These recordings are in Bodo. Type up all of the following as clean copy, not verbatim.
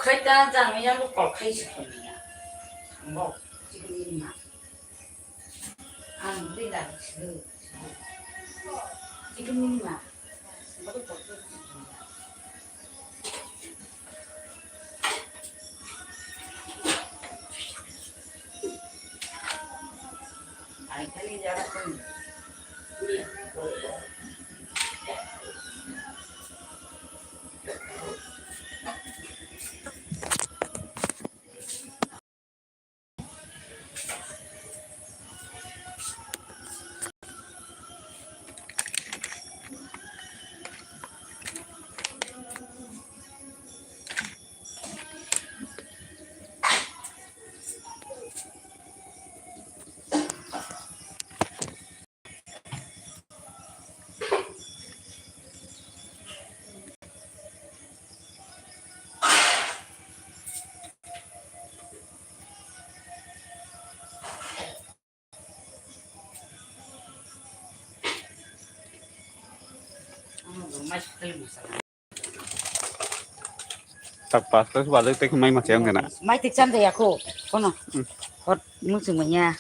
khai ta rằng mấy lúc cỏ khai sự phần này một chỉ có đi mà ăn đi làm sự chỉ có đi mà bắt đầu cỏ ai thấy đi ra không tak pas terus balik teh mai masih yang kena mai tik chăm thì aku con nào con muốn dùng ở nhà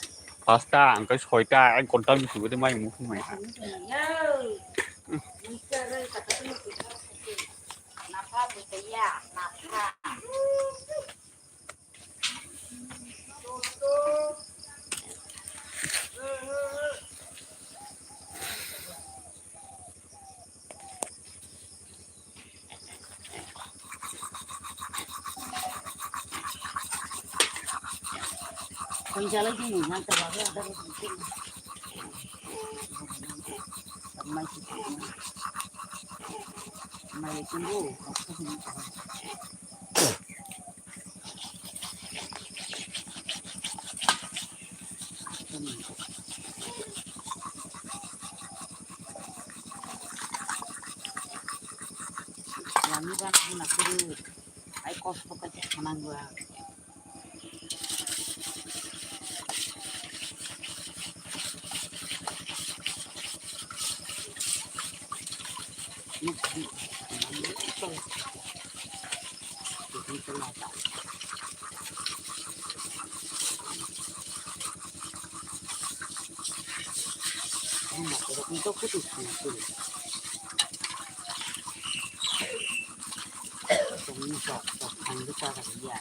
pasta ang cái xoài ca anh còn tâm thử cái mai muốn không mày con cha lấy cái gì ngang từ đó ra đây mày mày cũng đủ làm như vậy là cứ ai có số cái khả năng vừa itu kudu ini sok kita ya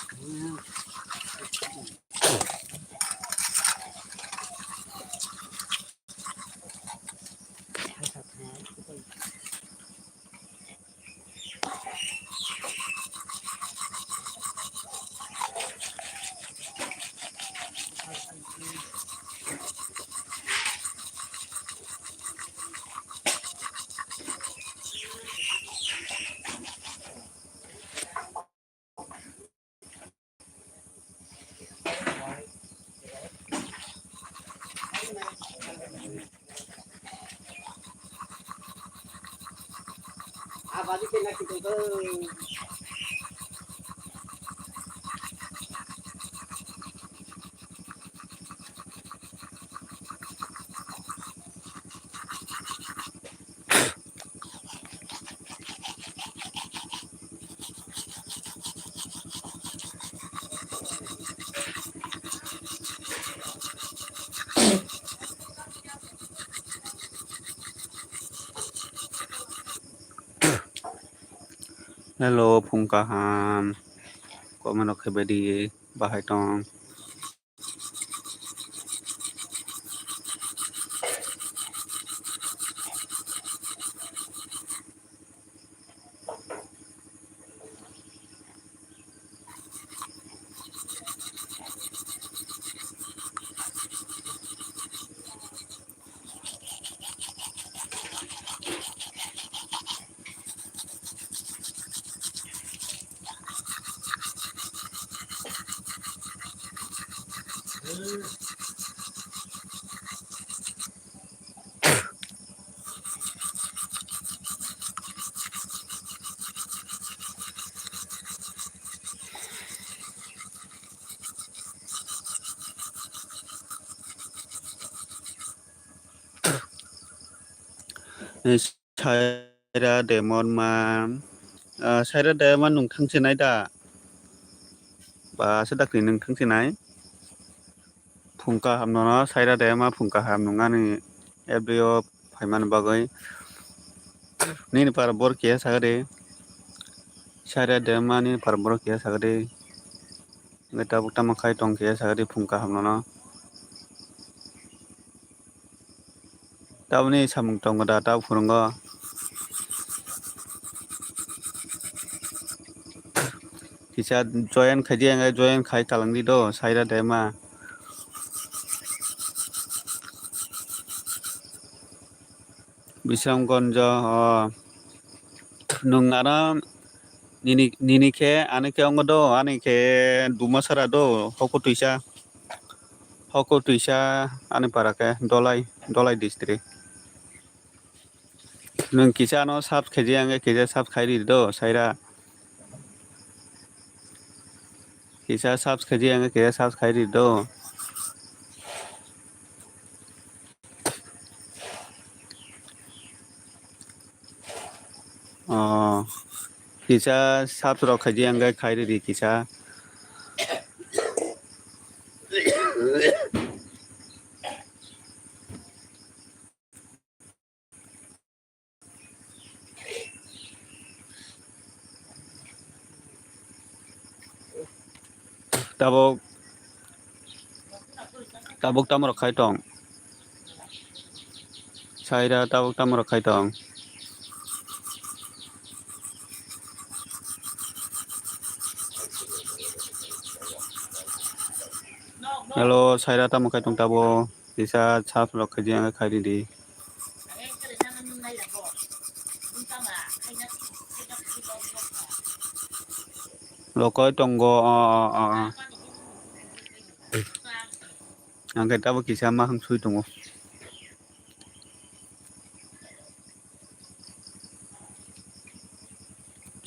Abadi kena kita tu. Hello Pungkaham kok manok hebedi bahai tong saya demon ma saya demon nung thang chenai da ba sedak ni nung thungsi nai phungka hamno no saira de ma phungka ham nungani ebrio phaiman bagai ni par bor ke sagade saira de ma ni par bor ke sagade ngeta bukta ma khai tong ke sagade phungka hamno no tabni samung tong da ta phurungo kisa join khaji anga join khai talang di do saira de ma Bisamgonjo nung ara nini ke ane ke ongo do ane ke dumasara do hoko tuisa ane para ke dolai district nung kisa no sab kheji ange kisa sab khairi do saira kisa sab kheji ange kisa sab khairi do kisa sab ro kheji ange khairi di kisa tabuk tamro khai tong saira tabuk tamro khai tong hello saira tamu khai tong tabo kisa sab ro kheji ange khairi di lokoi tongo angke tabo kisa ma hang sui tongo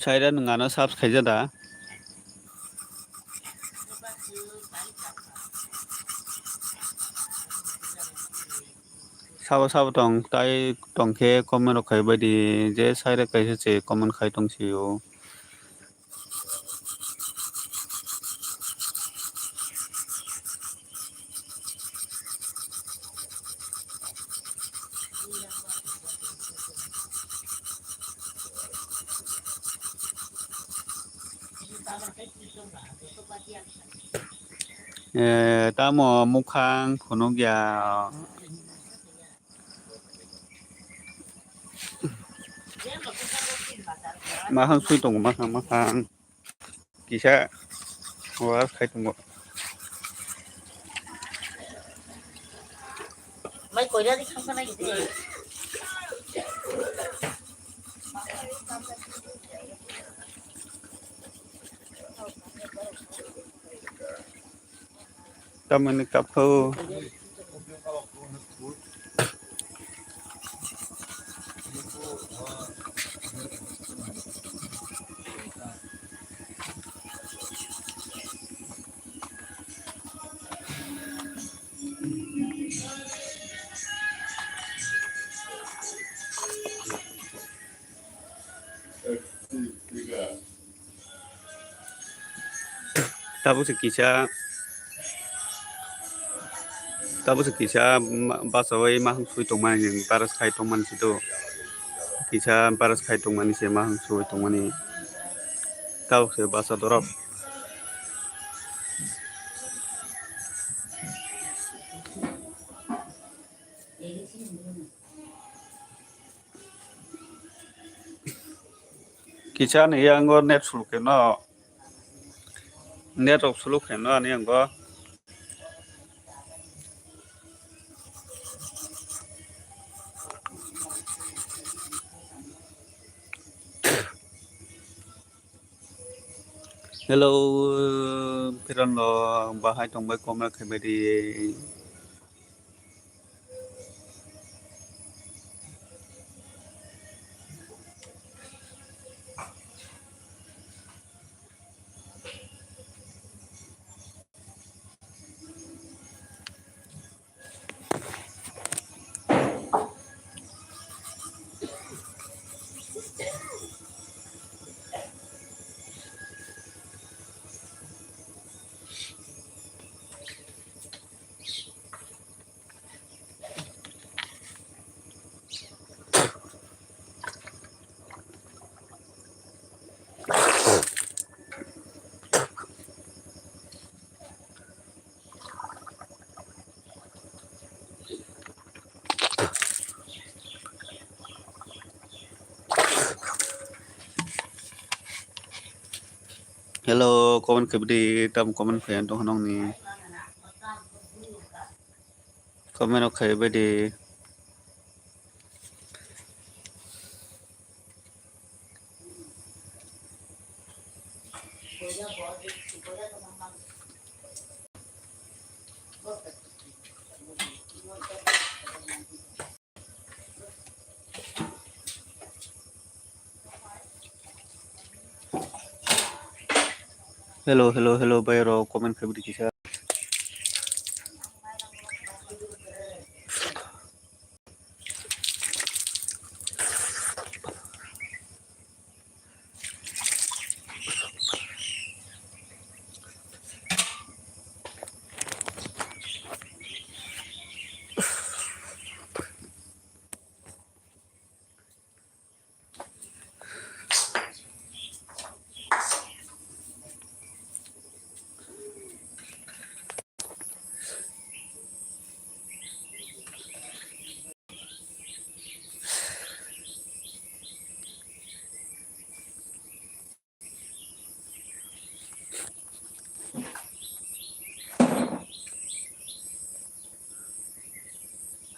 saira nungano sab khaija da sabo tong tai tongke komen ro khai badi je saira kaisa che komen khai tong siyo tamo mukhang phunugya mahang sui tongo mahang kisa was khai tongo Mai koira di kham kana gite. taman kapho tabo se kisa basawai mahang sui tongman yang paras khai tongman situ kisa paras khai tongman se mahang sui tongmani tau se basa dorop kisa ne yango net sulke no net of suluk no ani yango hello piran lo bahai tongbai komla khaibadi Hello, comment cái đi tâm comment phiền trong hàng này. Comment ok bên đi. Hello, bayro comment cái đi kisa.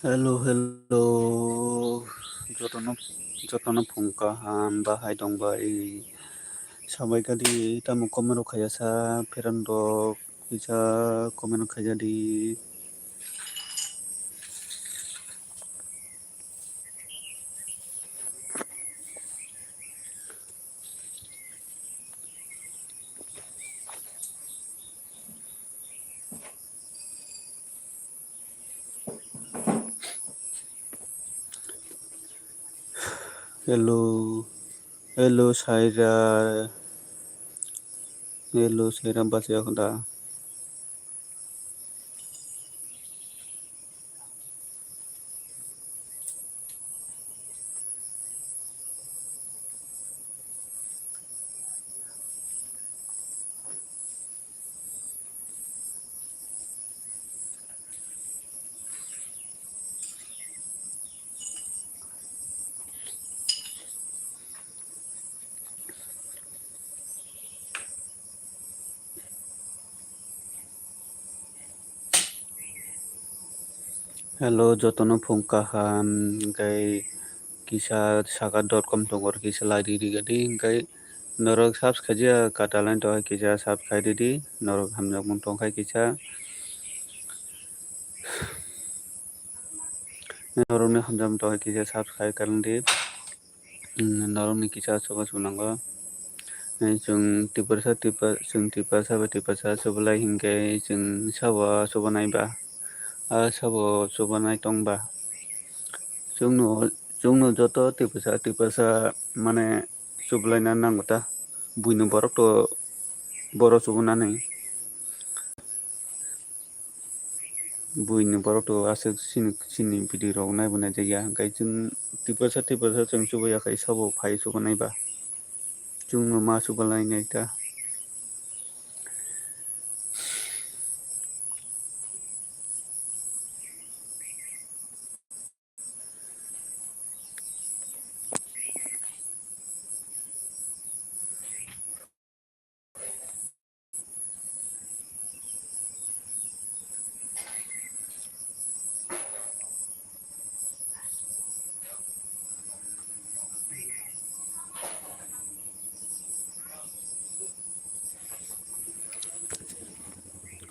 Hello. Jotono phungka ham bahai dong bai. Sabai kadi tamu comment kaya sa perando bisa comment kaya di. Hello Saira. Hello Saira basi aku dah. Hello jotono phungka ham gai kisa saka.com tongor kisa lagi di gadi gai norok subscribe ya katalan to kisa subscribe di norok hamjak muntong kai kisa norok ni hamjak muntong kisa subscribe kalang di norok ni kisa soba sunanggo जों tiprasa sobalai hinggai जों sabo soba naiba sabo soba nai tongba जोंनो joto tiprasa mane sobalai nangota buino borok to boro sobanani buino borok to asok sini video rok naibonai jaya hingkai जों tiprasa जों sobayakai sabo phai soba naiba जोंनो मा sobalai naita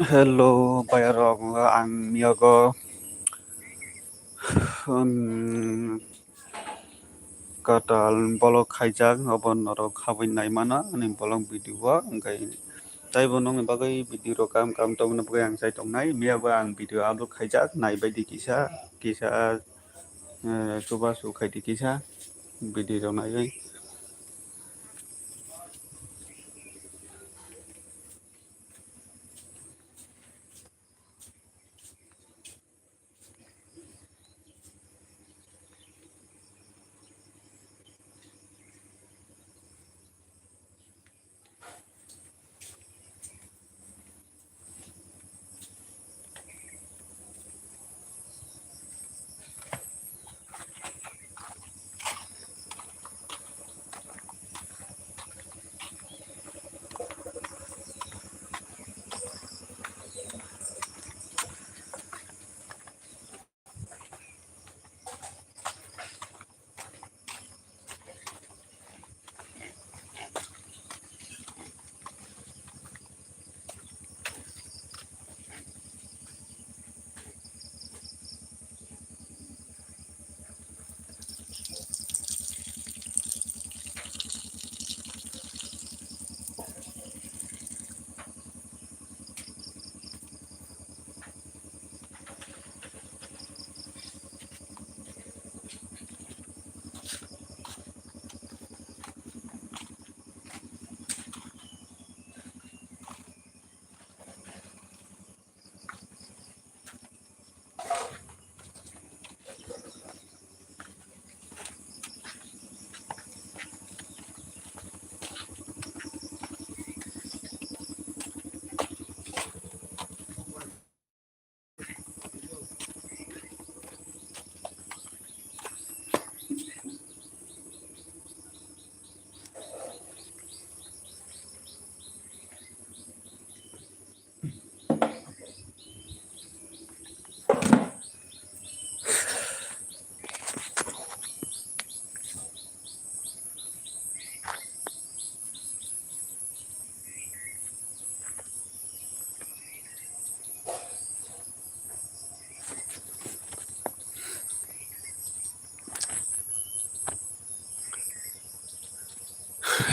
Hello bayarok ang miyago katal bolok khaijak obon norok khabui naimano ani bolong video hingkai taibo nongni bagai video rok kam tongna bagai ang chai tongnai miyabo ang video upload khaijak naibaidi kisa chubasu khaidi kisa video rok naibai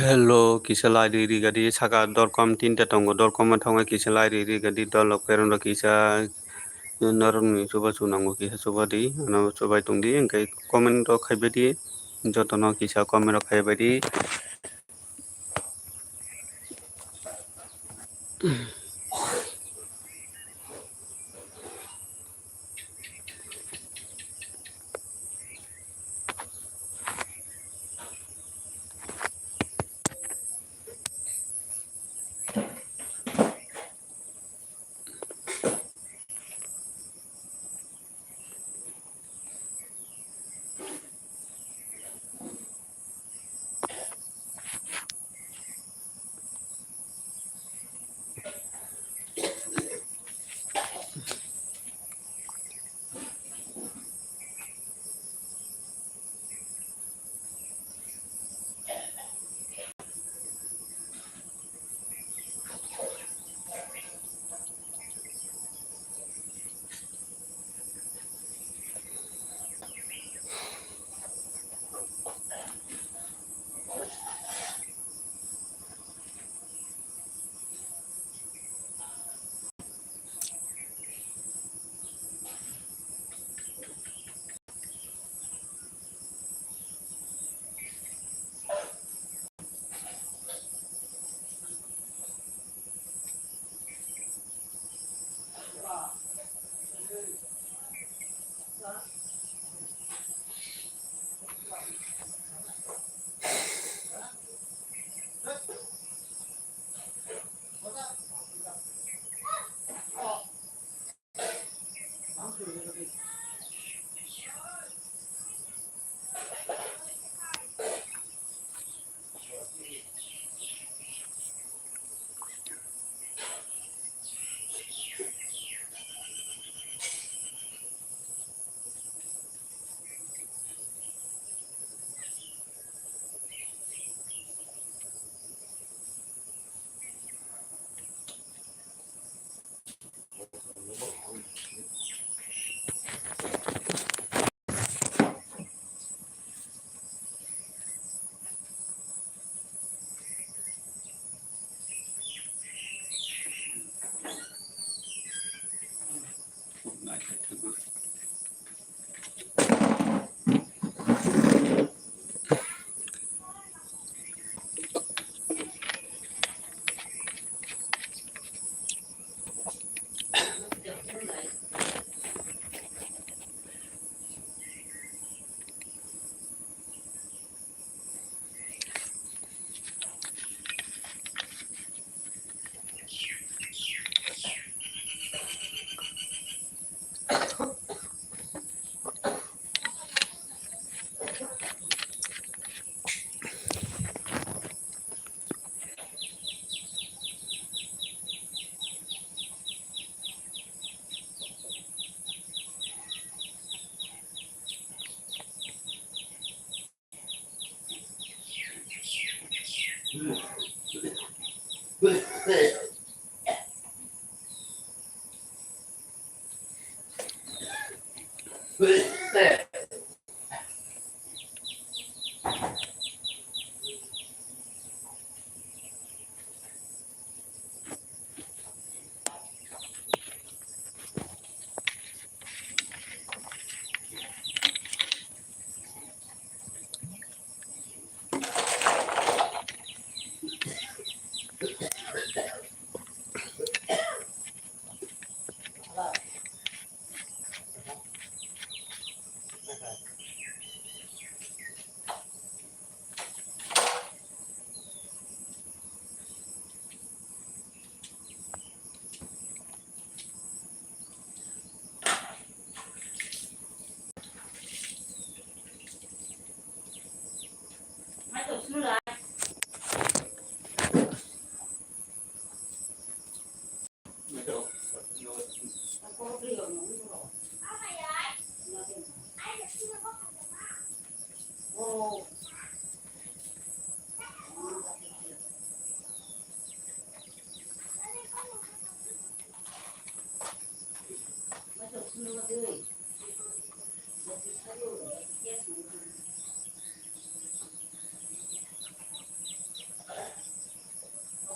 Hello, kisa lairi ri gadi saka dorkom tinta tongo dorkom thonga kisa lairi ri gadi dolok peron kisa norong coba sunango kisa coba di ano coba tungdi engkai komen ro khaibedi jotono kisa komen ro khaibedi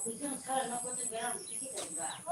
그냥 살아남고는 배랑 어떻게 된가?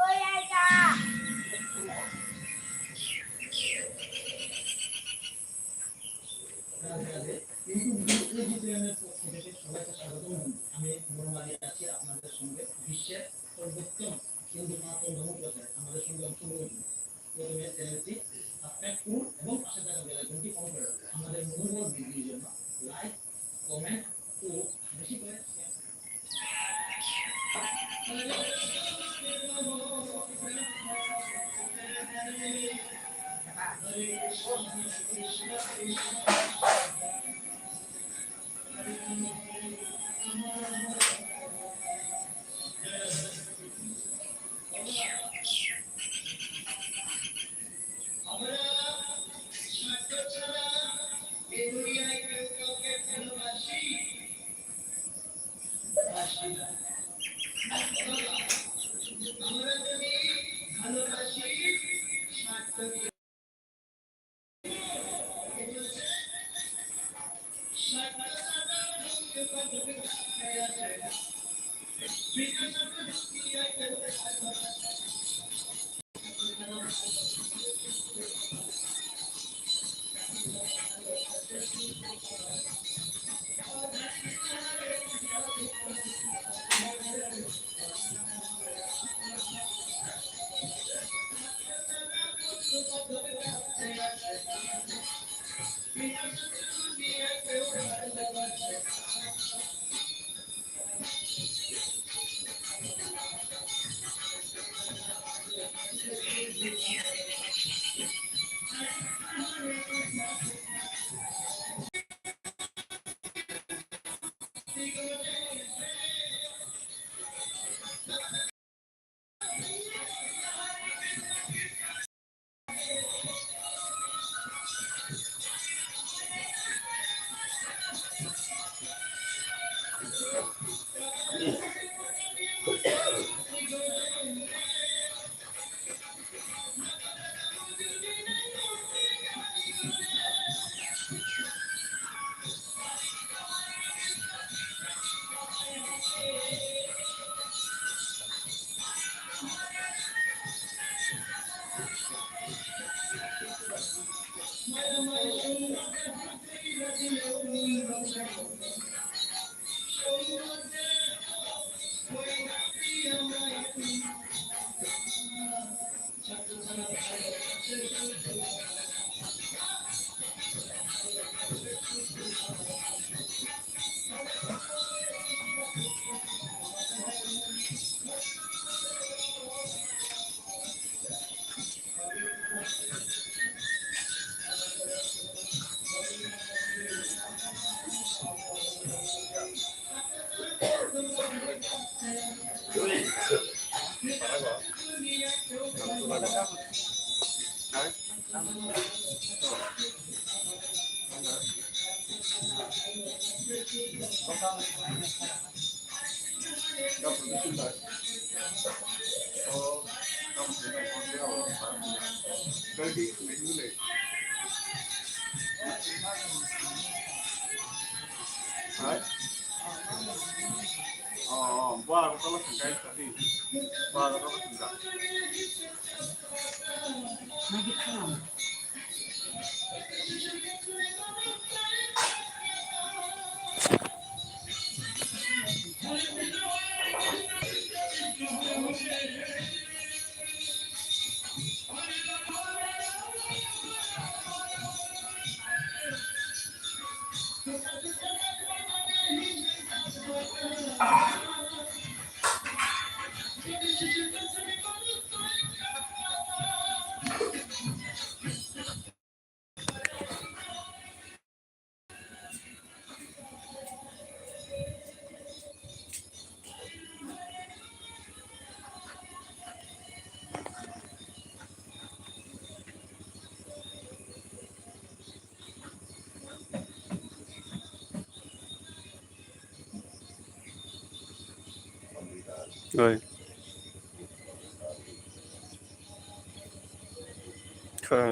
Rồi,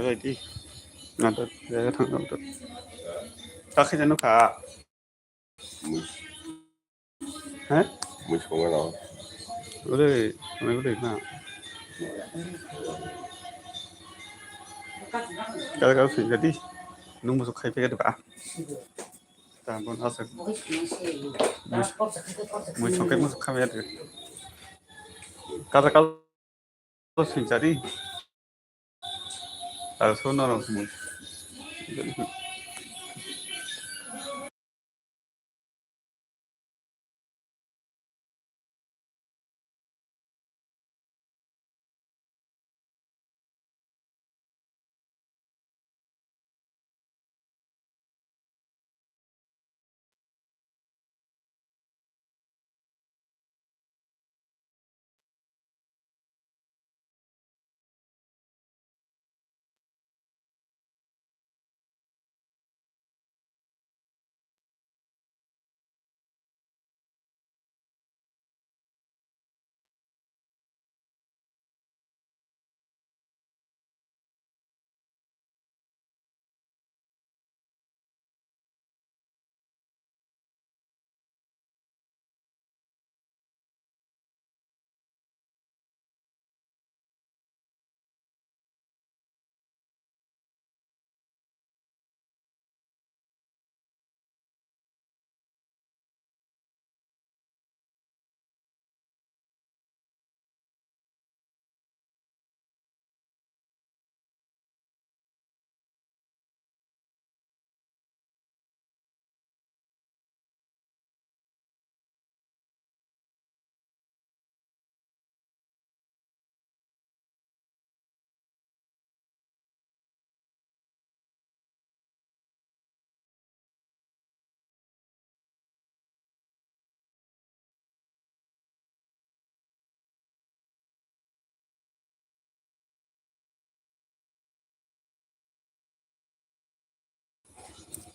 rồi đi. Được, để thằng nào được. Các cái nó cả. Hả? Which one went on? Udah, mana udah na. Kalau sih jadi, nung masuk kayak gitu pak. Tampon asal. Masuk kayak gitu. Kalau sih jadi, sono orang semua.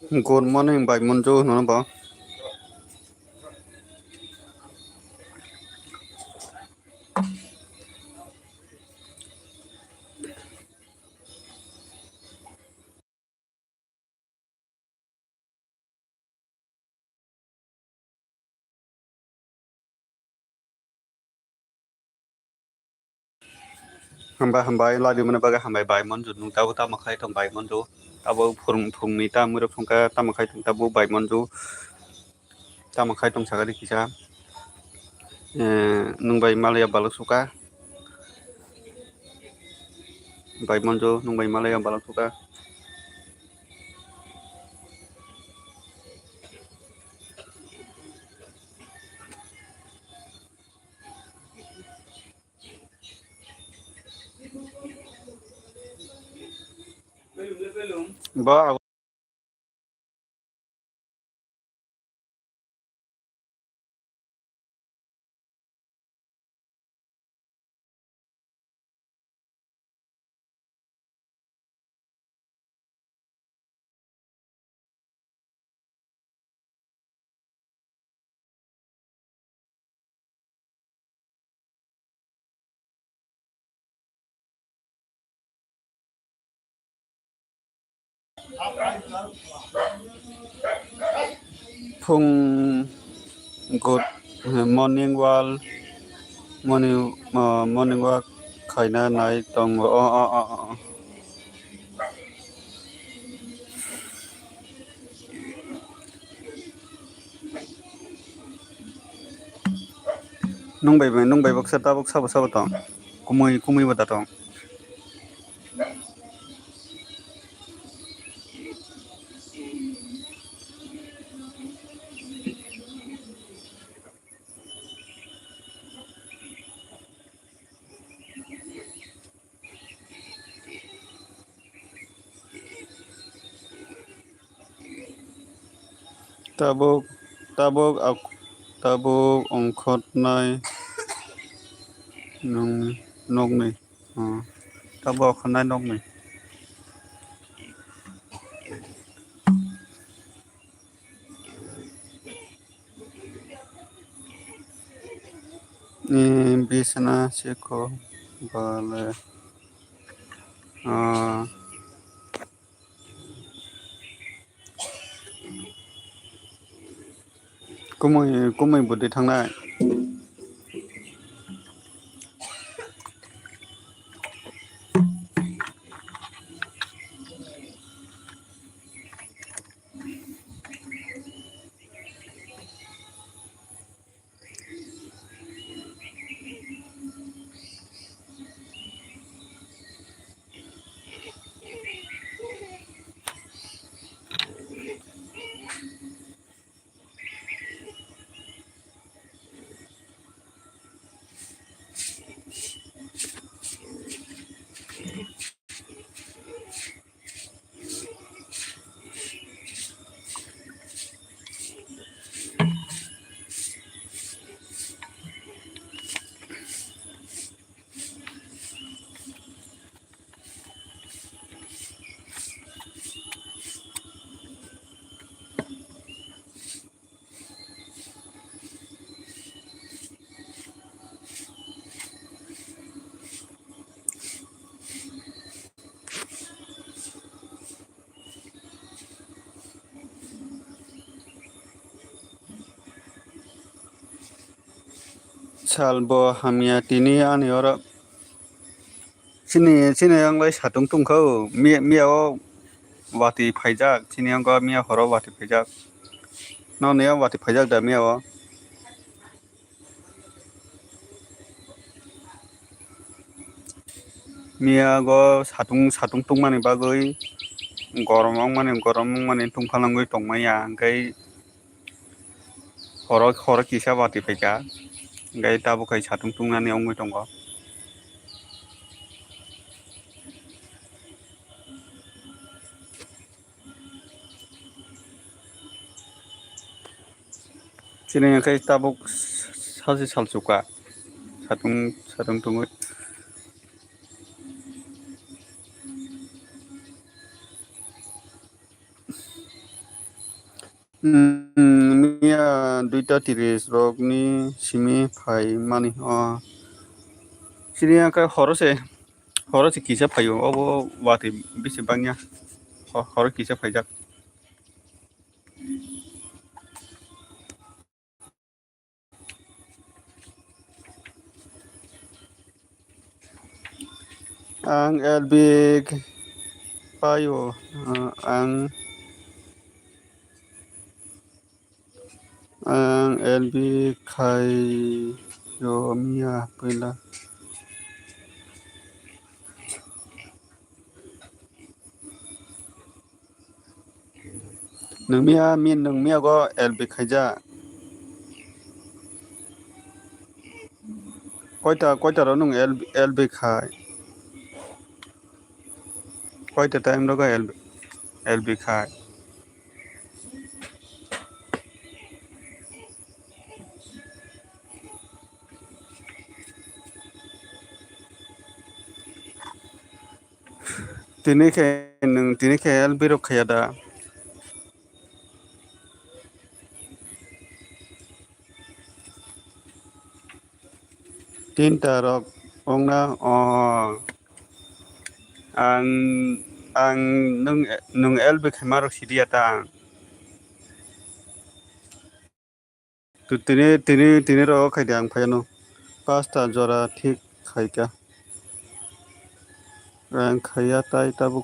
Good morning, Bhai Monjo, no ba? Hambai la di mana baga hambai Bhai Monjo, nung tahu tak makai tong Bhai Monjo. Tahu phung ni ta mura phungka ta makai tong tahu Bhai Monjo. Ta makai tong sagari kisah. Nung Bhai Malaya balok suka. Bhai Monjo, nung Bhai Malaya balok suka. Ba phung good morning wall morning walk khaina nai tong nung bai baksa ta baksa baksa batong kumui bata tong tabuk tabuk tabuk ongkhot nai nung nok ni tabuk ongkhot nai nok ni bisana seko bale kumui budi thangnai salbo hamia tini ani ora sini anglai satung tungkau miao wati phaijak sini angko mia horo wati phaijak no neo wati phaijak da miao mia go satung tungmani bagoi goromong mani tungphalangoi tongmaya angkai horo kisa wati phaijak angkai tabo kai satung tungani ongoi tongo sini angkai tabo sasi salsuka satung tungoi mia duita tiris rokni simi phai mani sini angkai horo se kisa phayo obo wati bisi bangya horo kisa phaijak ang elbig payo ang elbig khai yo mia pela nung mia go elbig khaija koita ro nung elbig khai koita time ro go elbig khai tini ke elbig ro khaya da tinta rok ongna ang nung elbig khamarok sidia ta tu tini ro khaida ang phayano pasta jora thik khaika ang khaya tai tabuk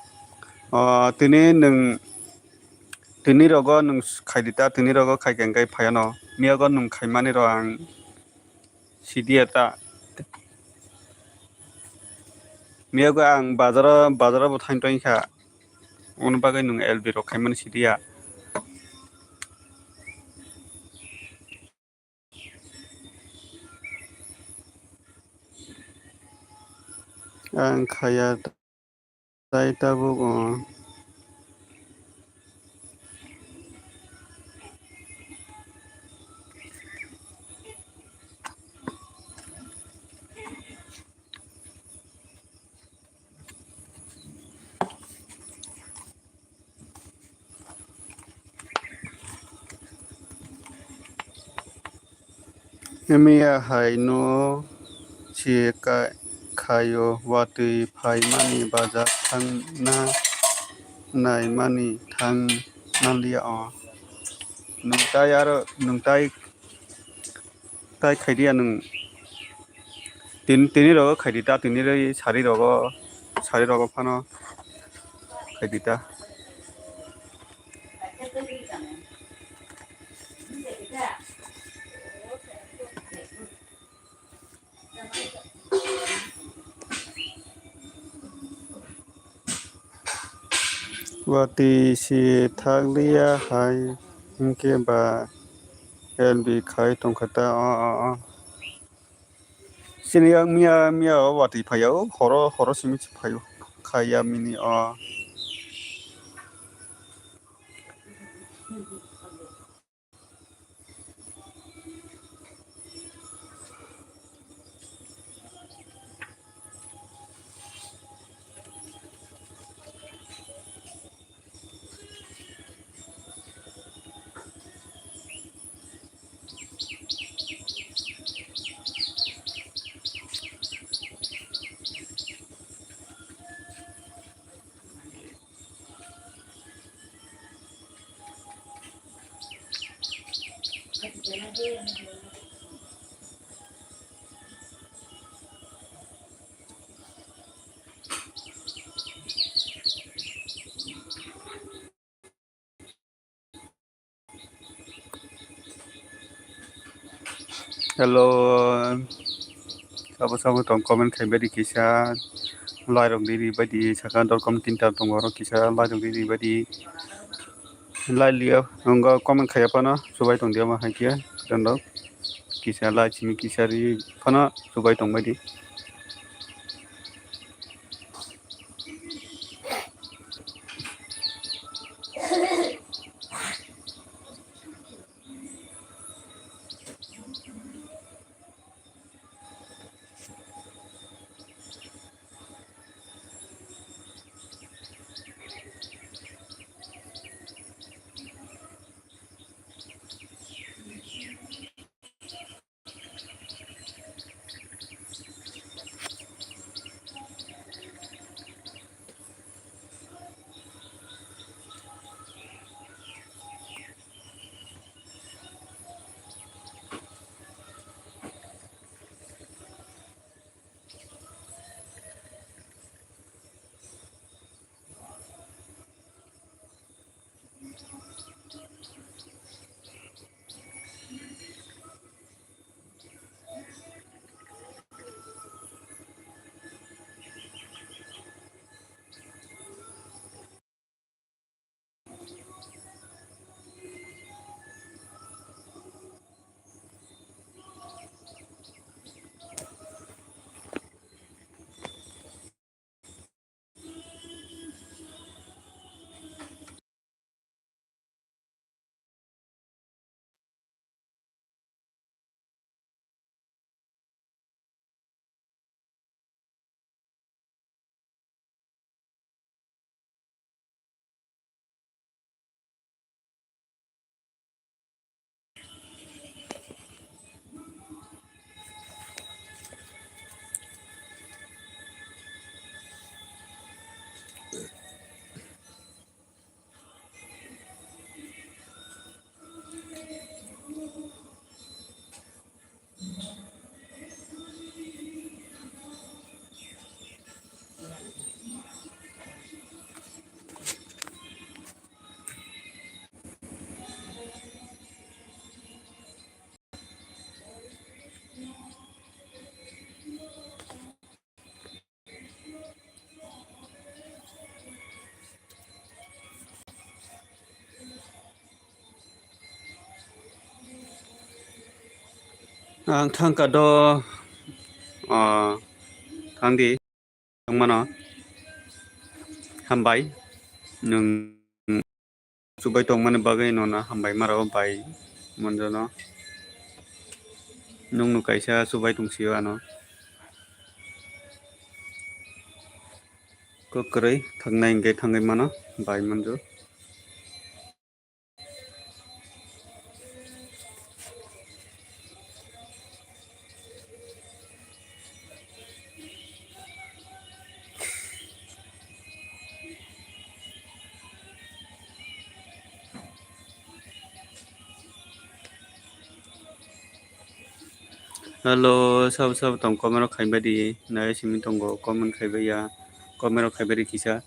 tini rogo nung khaidita tini rogo khaikengkai phayano miago nung khaimani ro ang sidiata miago ang bazara bo thain toingkha on bagai nung elbi ro khaimani sidia ang khaya tai tabuk Emia hai no si kayo wati phai mani baja thang na nai mani thang nalia nung tai khaidia nung tini rogo khaidita tini roi sari rogo phano khaidita wati si thaglia hai inke ba elbi khai tongkhata sini ang mia wati phayo horo simi phayo khaya mini Hello, sama-sama tong comment kaibadi kisah lairok diri badi saka dorkom tinta tong oro kisah lairok diri badi lai liya hongga comment kaya pana subai tong dia ma hakia dando kisah lai chimi kisah ri pana subai tong badi ang thangka do thangdi tongmano hambai nung subai tongmani bagai nona hambai maro bai monjono nung nu kaisa subai tongsiyo ano kokroi thangnai engke thangai mano bai monjo Hello, sab tong komero khaibadi na simi tongo comment khaibaya komero khaibari kisa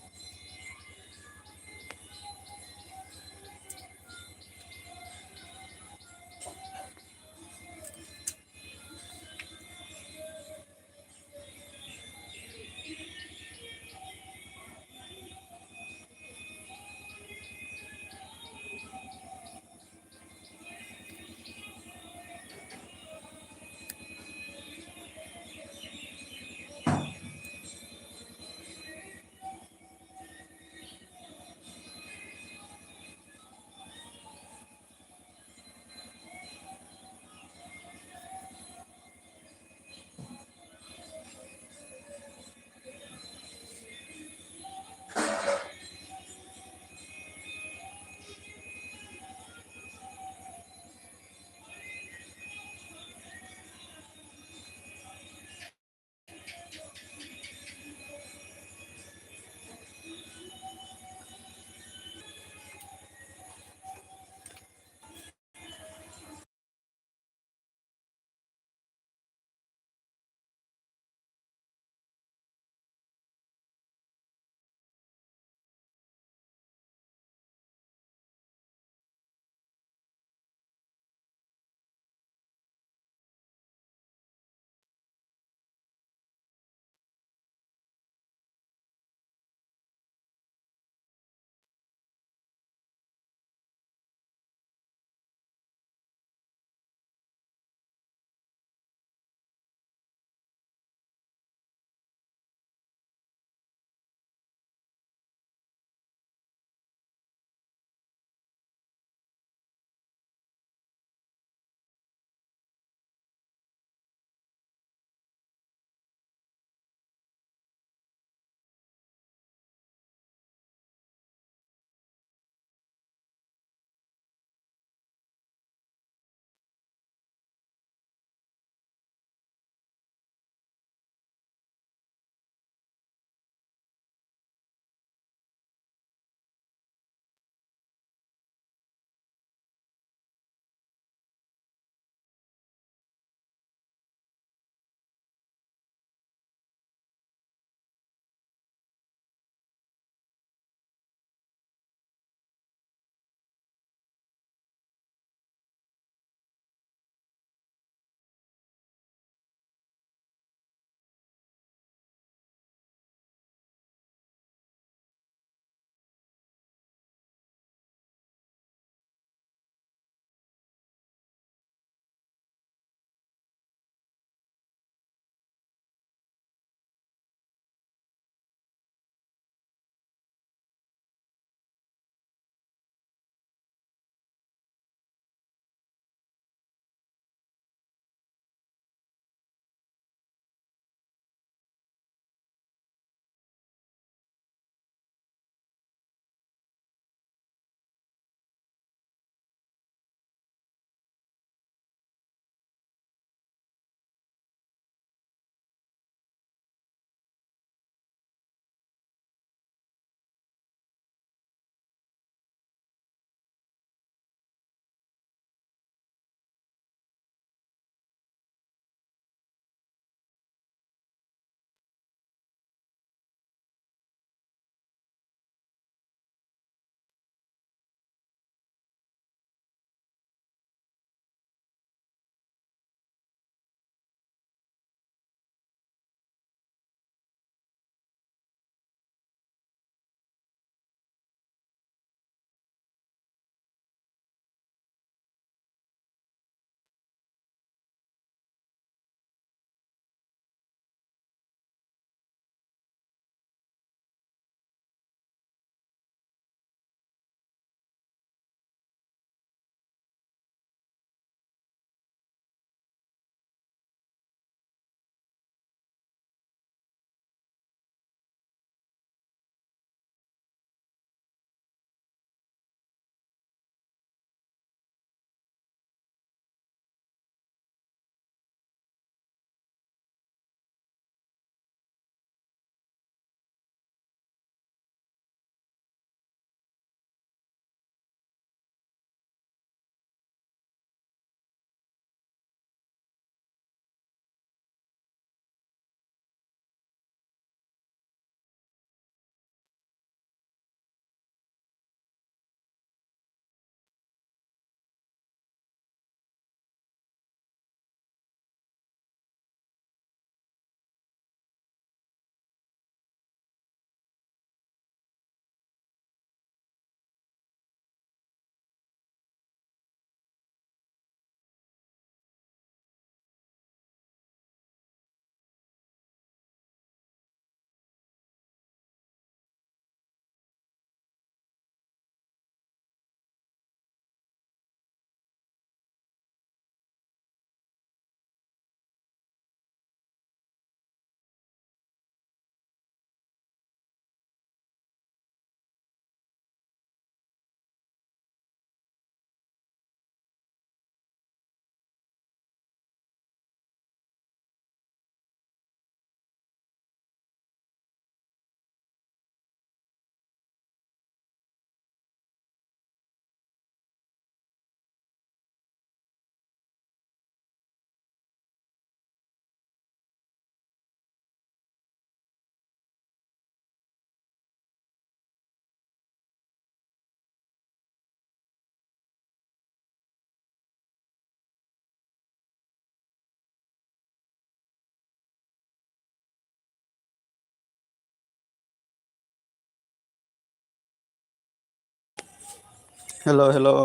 Hello, hello.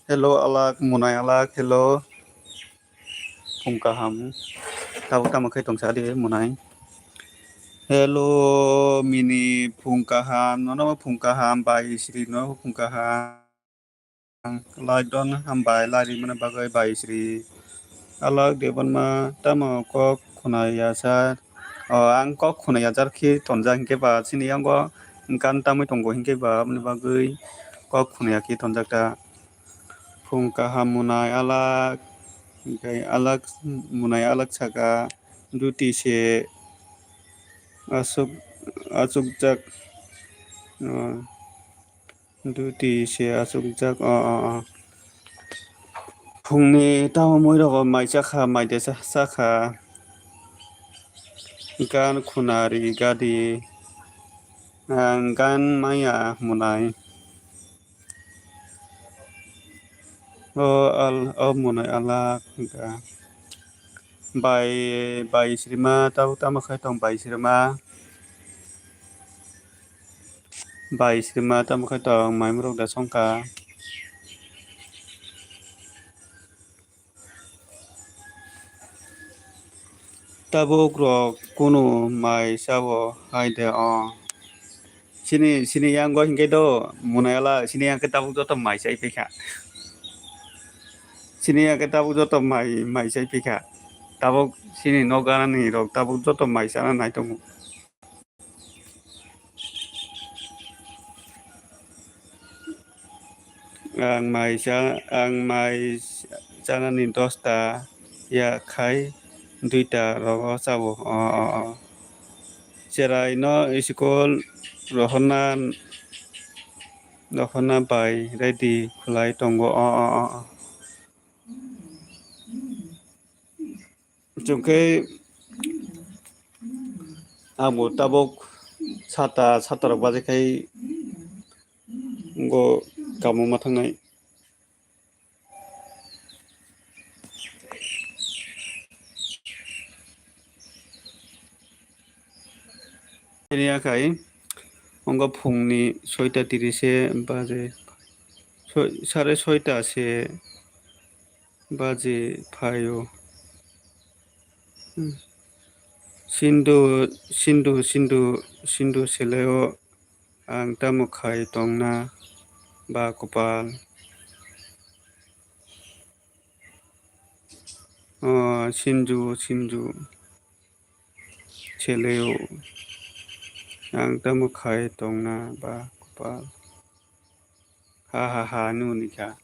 Hello, alak, munai alak, hello. Phungkaham. Tahu tama kay tong sadi munai. Hello, mini phungkaham. No no phungkaham bai sri no phungkaham. Lai don hambai lari mana bagai bai sri. Alak Debbarma tama kok khunai yasa. Ang kok khunai yajar ki tonja hingke ba sini anggo kan tamai tonggo hingke ba mana bagai kok khunai ki tonjak ta. Phungkaham munai alak. Oke, alak munai alak saka duty se asuk asuk jak duty se asuk jak phungni tamo moi rogo mai chakha mai de sakha gan khunari gadi gan maya munai o munai alak ga bai srima tau tamo khai tong bai srima tamo khai tong mai murok da songka tabuk rok kuno mai sabo haide sini yang gua hingga do munayala sini yang tabuk do to mai sai pika sini yang tabuk do to mai sai pika tabuk sini no gana ni rok tabuk do to mai sana nai tong ang mai sana ni dosta ya khai duita rogo sabo Cerai no iskol rohana bai ready khulai tongo Jungke abo tabok sata rok baje kai go kamu mathangnai ini akai ongo phungni 6:30 se baje সাড়ে 6টা se baje phayo sindu seleo ang tamo khai tongna ba kopal sinju seleo ang tamo khai tongna ba kopal ha nu nika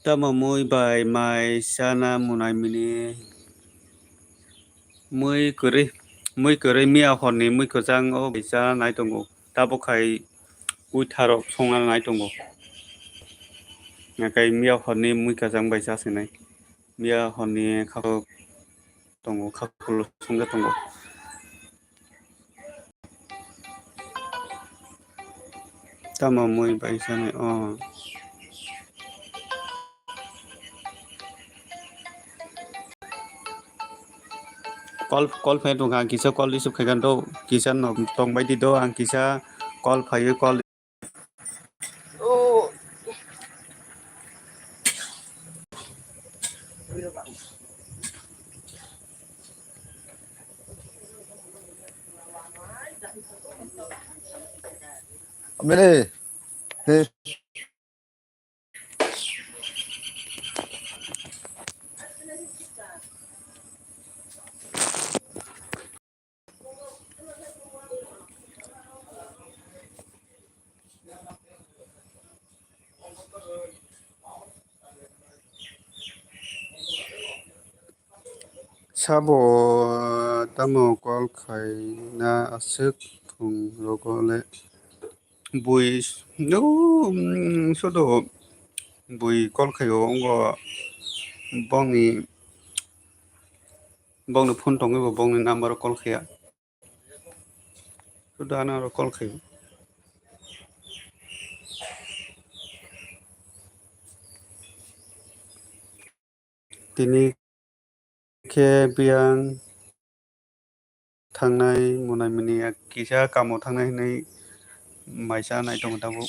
tamo moi bai mai sana munai mini moi kore mia honni moi kojang o bisa nai tongo tabo khai ui tharok songa nai tongo ngakai mia honni moi kajang baisa sinai mia honni khako tongo khakul songa tongo tamo moi baisa nai call phe tong ang kisa call isuk khagan do kisa no tong bai di do ang kisa call phayo call Mene, he, sabo tamo call khai na asuk thung rogole bui no sodo bui call khayo ongo bongi Bong phone tong ibo bong number call khaya. Sudah ana call khaya. Tini ke biang थांनाय मुनाय मिनिया किसा कामाव थांनाय होननाय माइसा नाय दं दाबो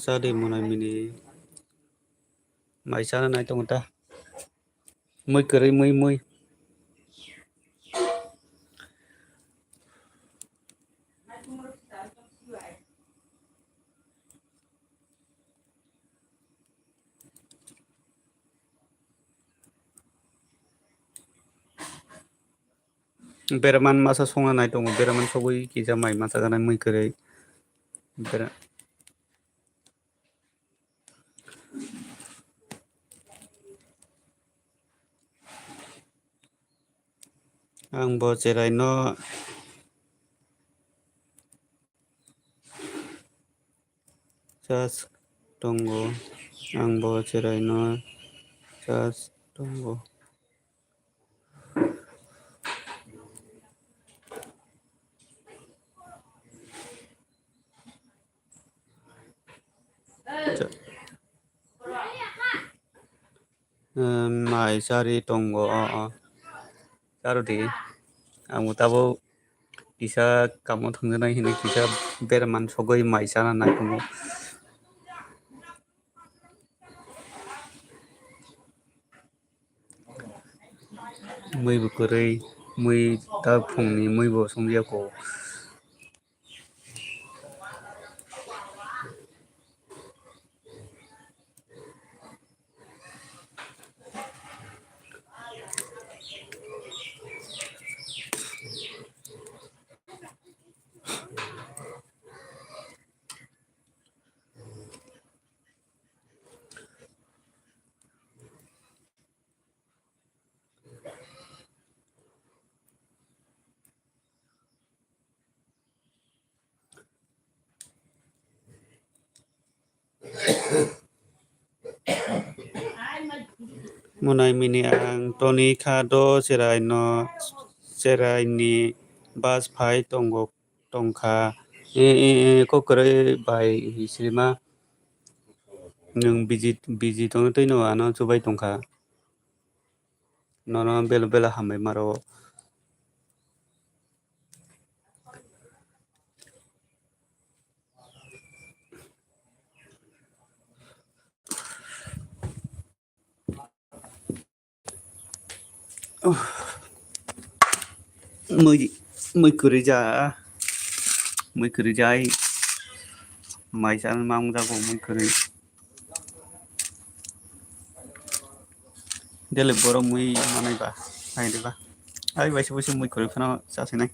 सादे मुनाय मिनि माइसा नाय दं दा मै करै मै बेरामान मासा संना नाय दं बेरामान सबै किजा माइ मासा गाना मै करै बेरा आंबो जेरायनो जास्ट दङ आंबो जेरायनो जास्ट दङ माइ सारि दङ जारुदि आंबो दाबो किसा कामाव थांनाय होनो किसा बेरामान सबै माइसा नाय दङ मैबो करै मै दा फुंनि मैबो संजायाखौ मुनाय मिनि आं टनि खाद जेरायनो जेरायनि बास फाइ दंग दंखा को करै बाय हिसिमा नों बिजि दंनो दै नङा न जुबाय दंखा न बेला बेला हामबाय मारो मै करै जाय माइसा मां जागौ मै करै देले बर मै मानायबा नायदोबा आइ बायसे बायसे मै करै फाना जासैनाय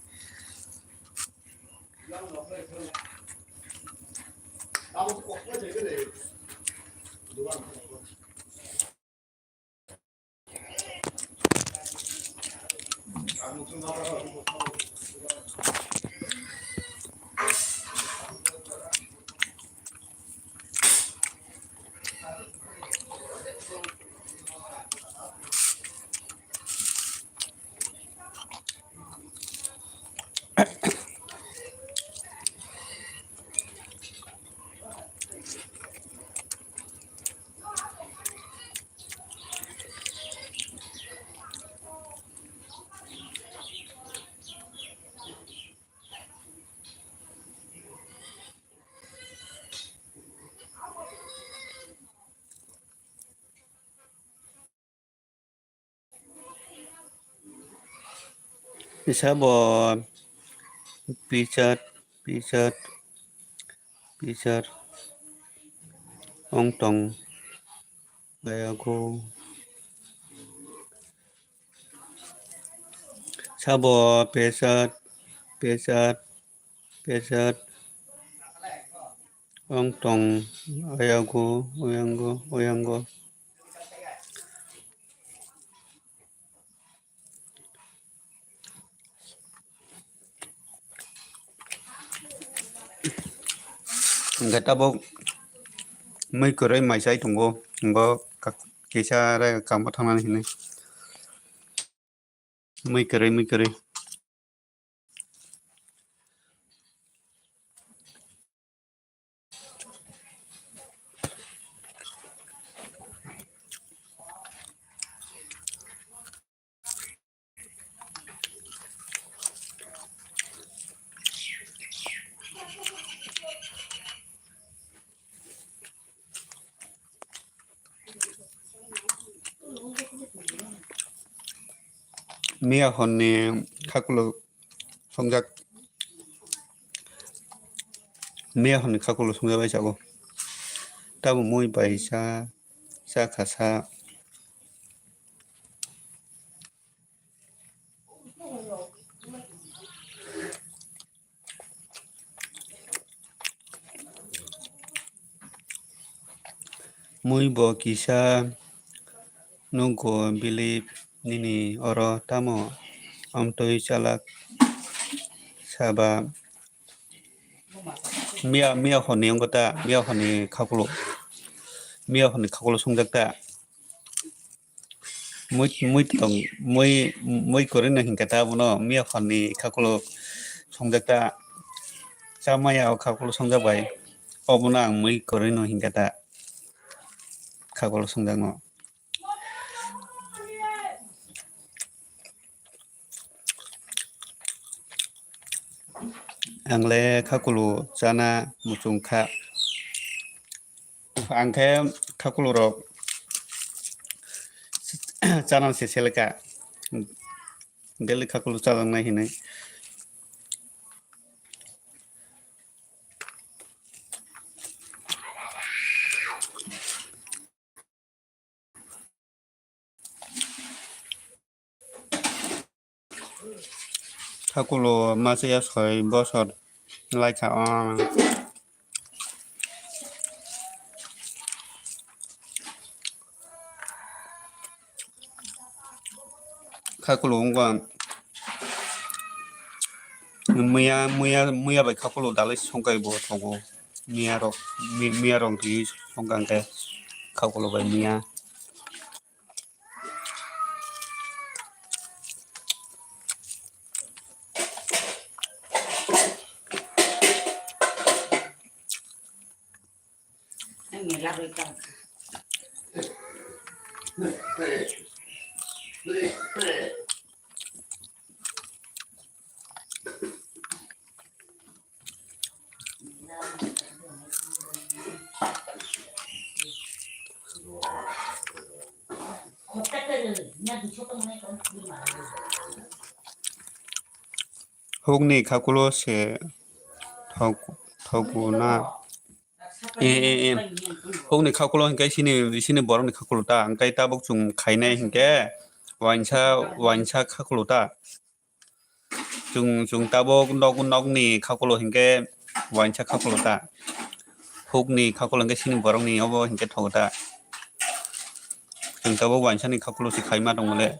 Isabo picat ong tong bayago sabo pesat ong tong oyango tabok mai korai mai sai tongo ngo kisa ra kampa thangani hine mai korai Mia honni kakulo songjak Mia honni kakulo songjabai jago tabo moi bai sa khasa moi bo kisa nungko believe nini oro tamo amtoi chalak saba Mia honni ongota Mia honni kakulo songjakta moi korina hinkata bono Mia honni kakulo songjakta chamaya kakulo songjabai obono ang moi korino hinkata kakulo songjakno angle kakulo jana muchungkha angke kakulo rok chana se seleka deli kakulo chalangnai hinai kakulo masaya soi bosor laika kakulo ongwa muya bai kakulo dalai songkai bo thogo miya rong ti songkangke kakulo bai miya Anh làm được không? hogni kakulo se thogu na hogni kakulo hinkai sini borokni kakulo ta angkai tabok chung khainai hinke wainsa kakulo ta chung tabok nogni kakulo hinke wainsa kakulo ta hogni kakulo hinke sini borokni obo hinke thogo ta chung tabok wainsa ni kakulo si khaima dongole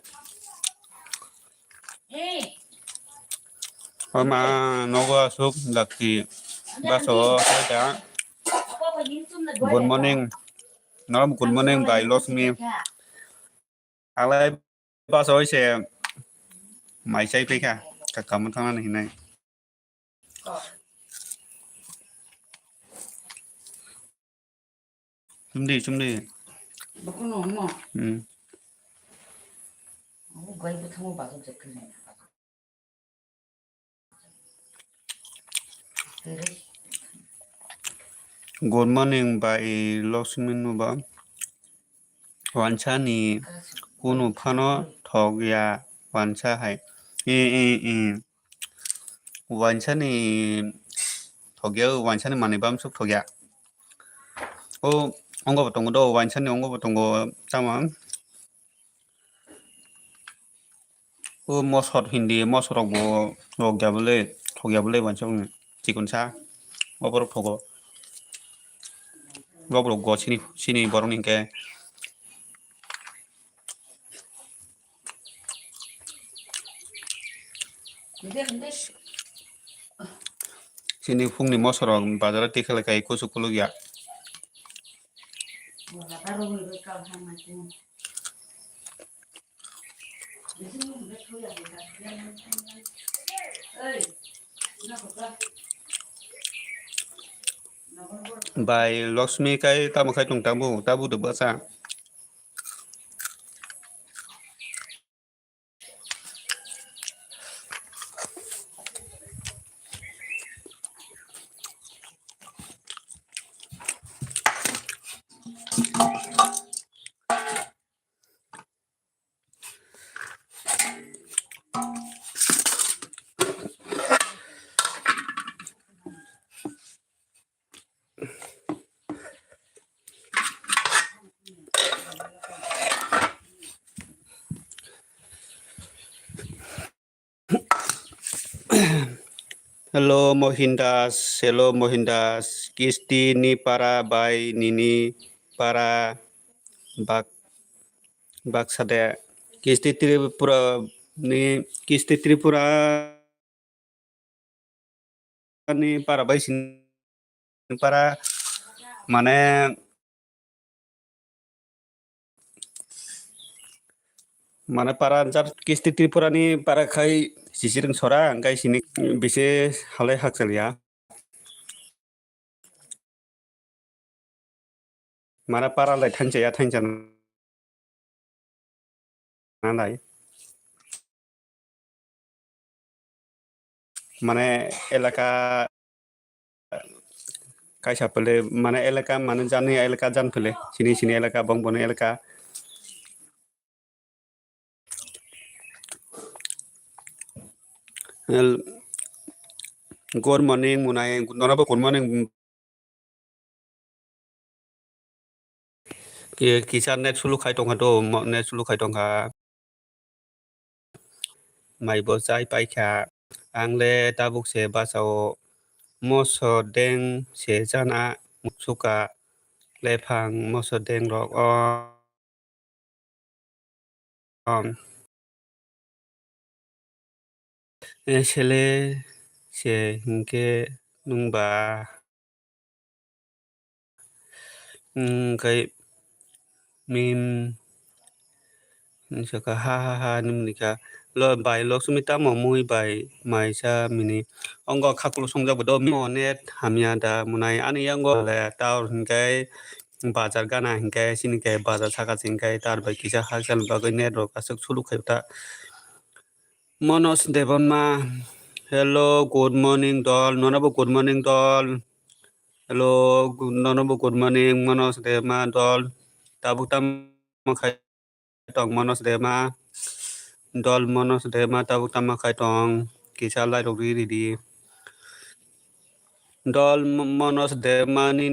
Oma nogo asuk laki baso saja good morning good morning by Losmi alai baso se mai sai peka kakam thana hinai sumdi Bakun mo. Aku gaya betemu bagus sekali. good morning by Losmi nuba wancha ni kunu phano thogya wancha hai wancha ni thogya wancha ni manibam suk thogya o ongo batongo do wancha ni ongo batongo chama o mosot hindi mosorok bo thogya bole wancha chikunsa oborok thogo oborok go sini borok ke sini fungni mosorong bazara tikhala kai kusu kulu ya Wala taro mo ka hama ko. Desi mo bet ko ya kita. Oi. Na ko ka. bai Lakshmi kai tamu khai tung tabu de basa Hello Mohindas kisti ni para bai nini para bak bak sade kisti Tripura ni para bai sin para mane mana para jar kisti Tripura ni para khai sisireng sora angkai sini bise halai hakjal ya mana para lai thanjan nanai mane elaka kaisa pele mana elaka mana jani elaka jan pele sini elaka bongbon elaka good morning munai nona good morning kisa net sulu khai tong do net sulu khai tong ka mai bo chai pai kha angle tabuk se basao moso deng se jana suka lephang moso deng rok sele se hingke nungba kai mim saka ha nimnika lo bai lok sumita mo mui bai mai sa mini ongo khakulu songjak bodo mo net hamya da munai ani yango le taur hingkai bazar gana hingkai sini kai bazar saka hingkai tar bai kisa hakjal bagai net rok asuk sulu khaita Monos Debbarma hello good morning dol nonabo good morning dol hello nonabo good morning Monos Debbarma dol tabuk tam khai tong Monos Debbarma dol Monos Debbarma tabuk tam khai tong kisa lai rok ri di dol Monos Debbarma ni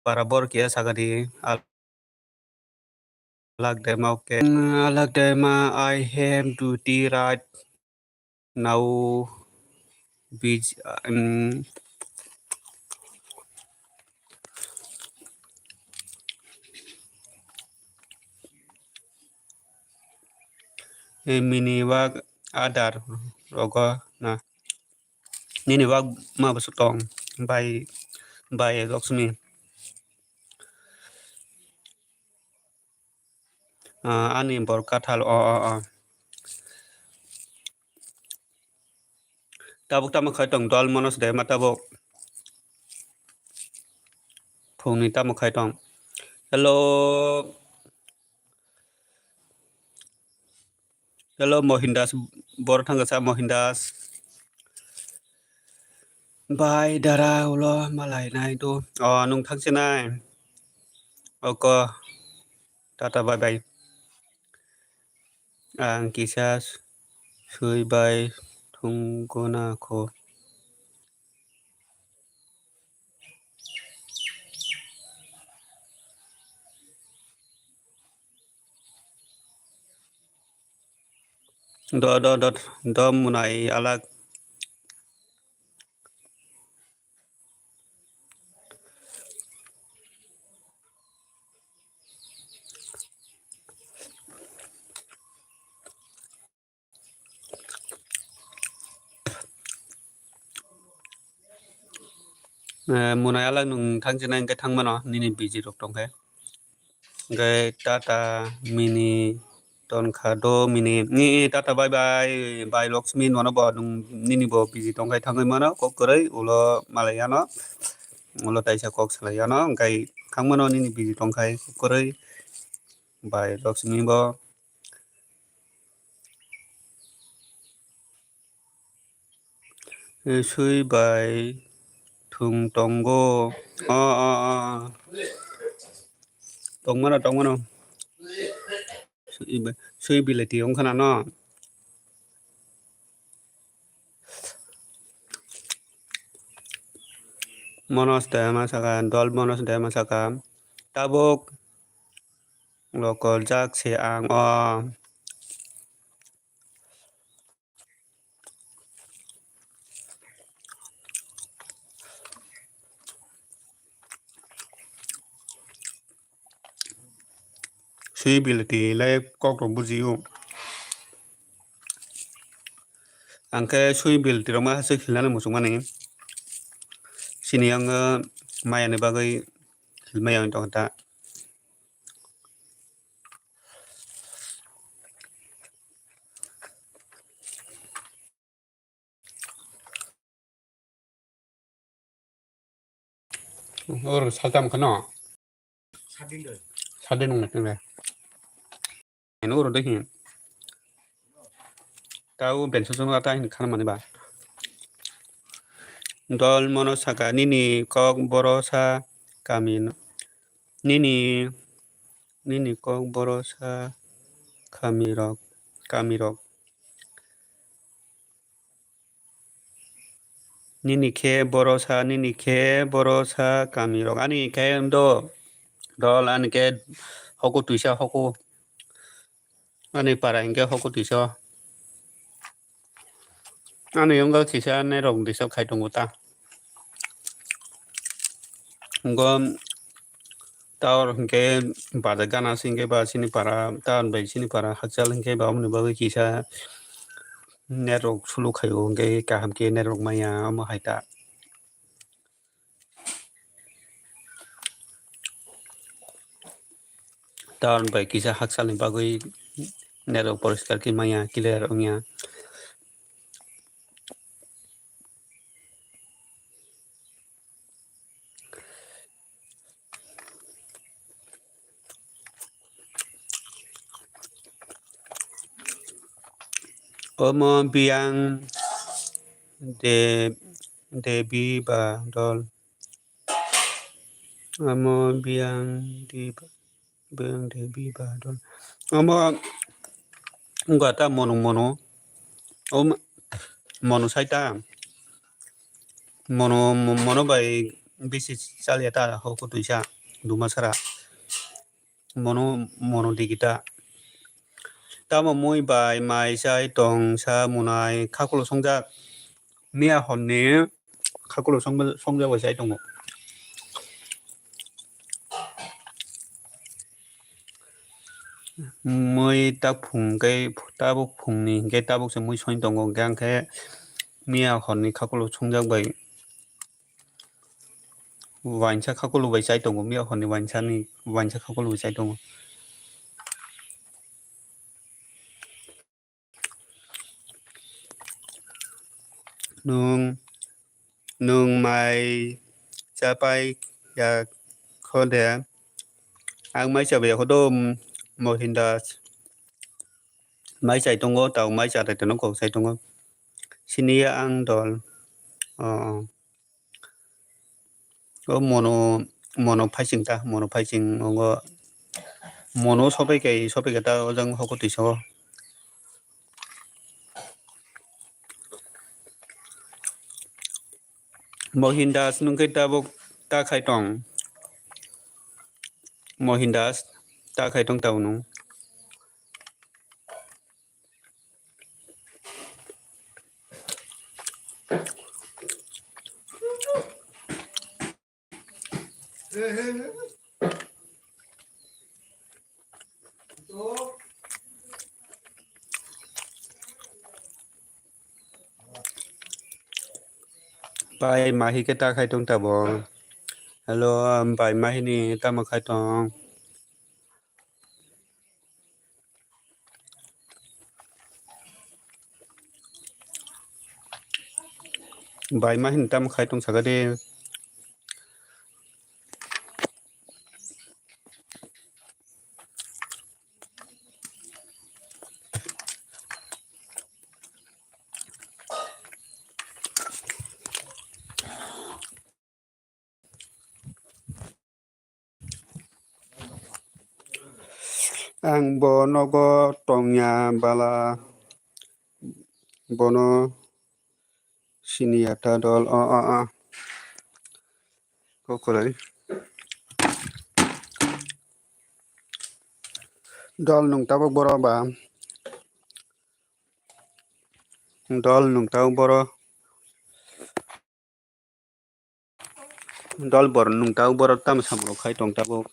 para bor kia sagadi alak dema okay alak dema I have duty right now which mini wag adar rogo na nini wag ma basutong by Lakshmi ani bor kathal tabuk tam khai tong dol Monos Debbarma tabuk phungni tam khai tong hello Mohindas bor thangasa Mohindas bai dara ulo malai nai tu nung thangsinai oko tata bye bye ang kisa sui bai thunggona ko do munai alak Munayala nung tangjinan ke tangmano nini busy rok tongke. Gai tata mini ton khado mini ni tata bye bye Lakshmi nono bo nung nini bo busy tongkai tangai mano kok korai ulo malayano ulo taisa kok salayano gai tangmano nini busy tongkai kok korai bye Lakshmi bo sui bye thung tongo tongmano sui bileti ong khana no monos dama saka dol monos dama saka tabok lokol jynxzi ang sui bileti lai kok ro bujiu angke sui bileti ro ma se khilana musungmani sini ang maya ni bagai hilmaya ong ta or saltam khano sadin nong tengre en or dehin tau ben susung ata hin khana mani ba dol mono saka nini kok borosa kamin nini kok borosa kamirok nini ke borosa kamirok ani ke ndo dol ani ke hoku tuisa hoku ani para ingke hoku tuisa ani yongga kisa ne rong disa khai tongo ta ngom taur hingke bada gana singke ba sini para taun bai sini para hakjal hingke ba omni ba kisa nerok sulu khayo hingke kaham ke nerok maya ama haita taun bai kisa haksal ni bagui nerok poriskar ki maya clear ongya omo biang debi ba dol omo biang debi ba dol omo ngata mono mono saita mono bai bisi saliata hoku tuisa duma sara mono digita tamo moi bai mai sai tong sa munai khakulo songjak mia honni khakulo songjak bai sai tongo moi tak phung ke tabuk phungni ke tabuk se moi soin tongo gang ke mia honni khakulo songjak bai wainsa khakulo bai sai tongo mia honni wainsa khakulo bai sai tongo nung mai chapai ya khode ang mai chabe khodom mohinda mai sai tongo tau mai cha te no ko sai tongo sini ang dol o mono phasing ngo mono sobai ke ta ojang hoko tiso mohindas nung ke tabuk ta khai tong mohindas ta khai tong tau nung Pai mahi kita khai tong tabo. Hello, pai mahi ni tama khai tong. Pai mahi ni tama khai tong sagade. Ang bono go tongnya bala bono sini ata dol kokorai dol nung tabok boro ba dol nung tabok boro dol bor nung tabok boro tam samro khai tong tabok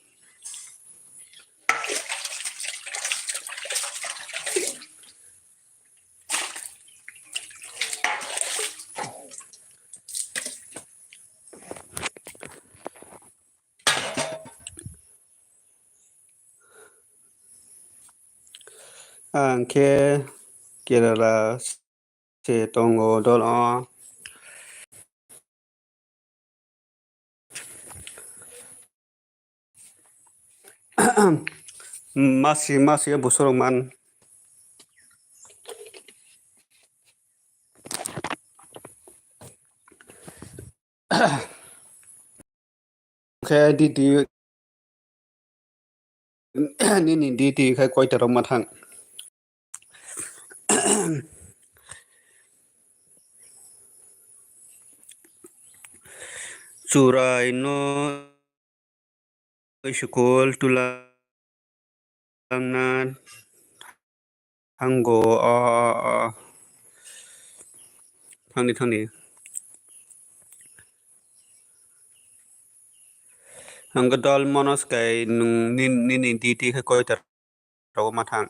ang ke Kerala se tongo dol masih busurong man ke di ni di khai koi terong mathang Surai no school tulangan hanggo thangni hangga dol monos kai nung ni di khai koi terong mathang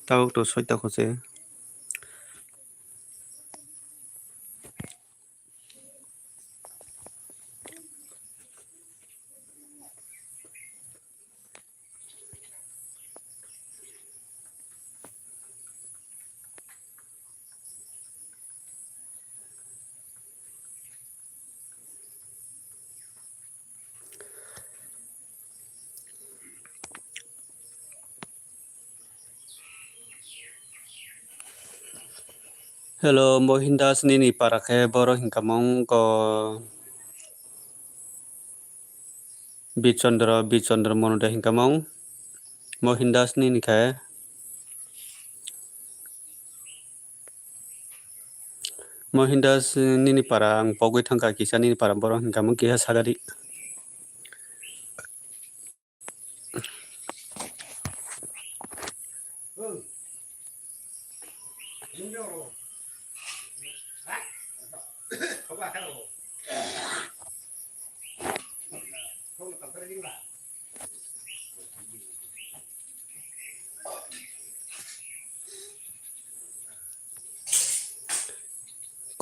tao to soi ta khose Hello, Mohindas nini para ke boro hingkamong ko Bicondra monoda hingkamong Mohindas nini ke Mohindas nini para ang pogoi thangka kisa nini para boro hingkamong kiha sagari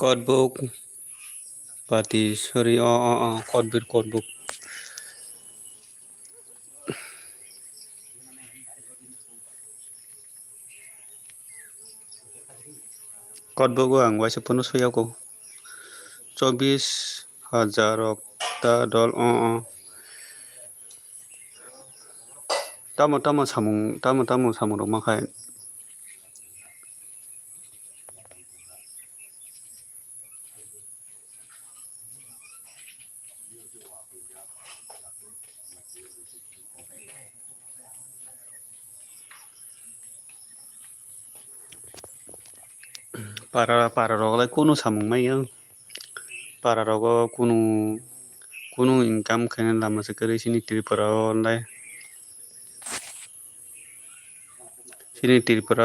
Codebook pati sorry codebook ang waisa puno soya ko 24,000 ta dol tamo samung rok makai para rok lai kuno samung mai para rok kuno income khaina lama se kare sini Tripura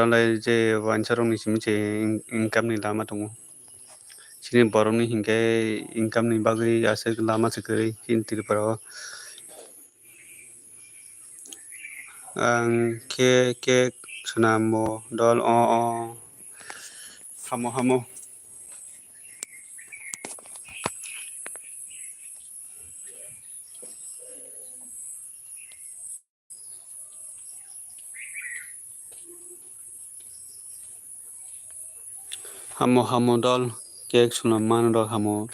lai je wansarong ni simche income ni lama tongo sini borok ni hingke income ni bagui asuk lama sakari in Tripura o ang ke sunamo dol hamo hamo dol ke sunam man dol hamo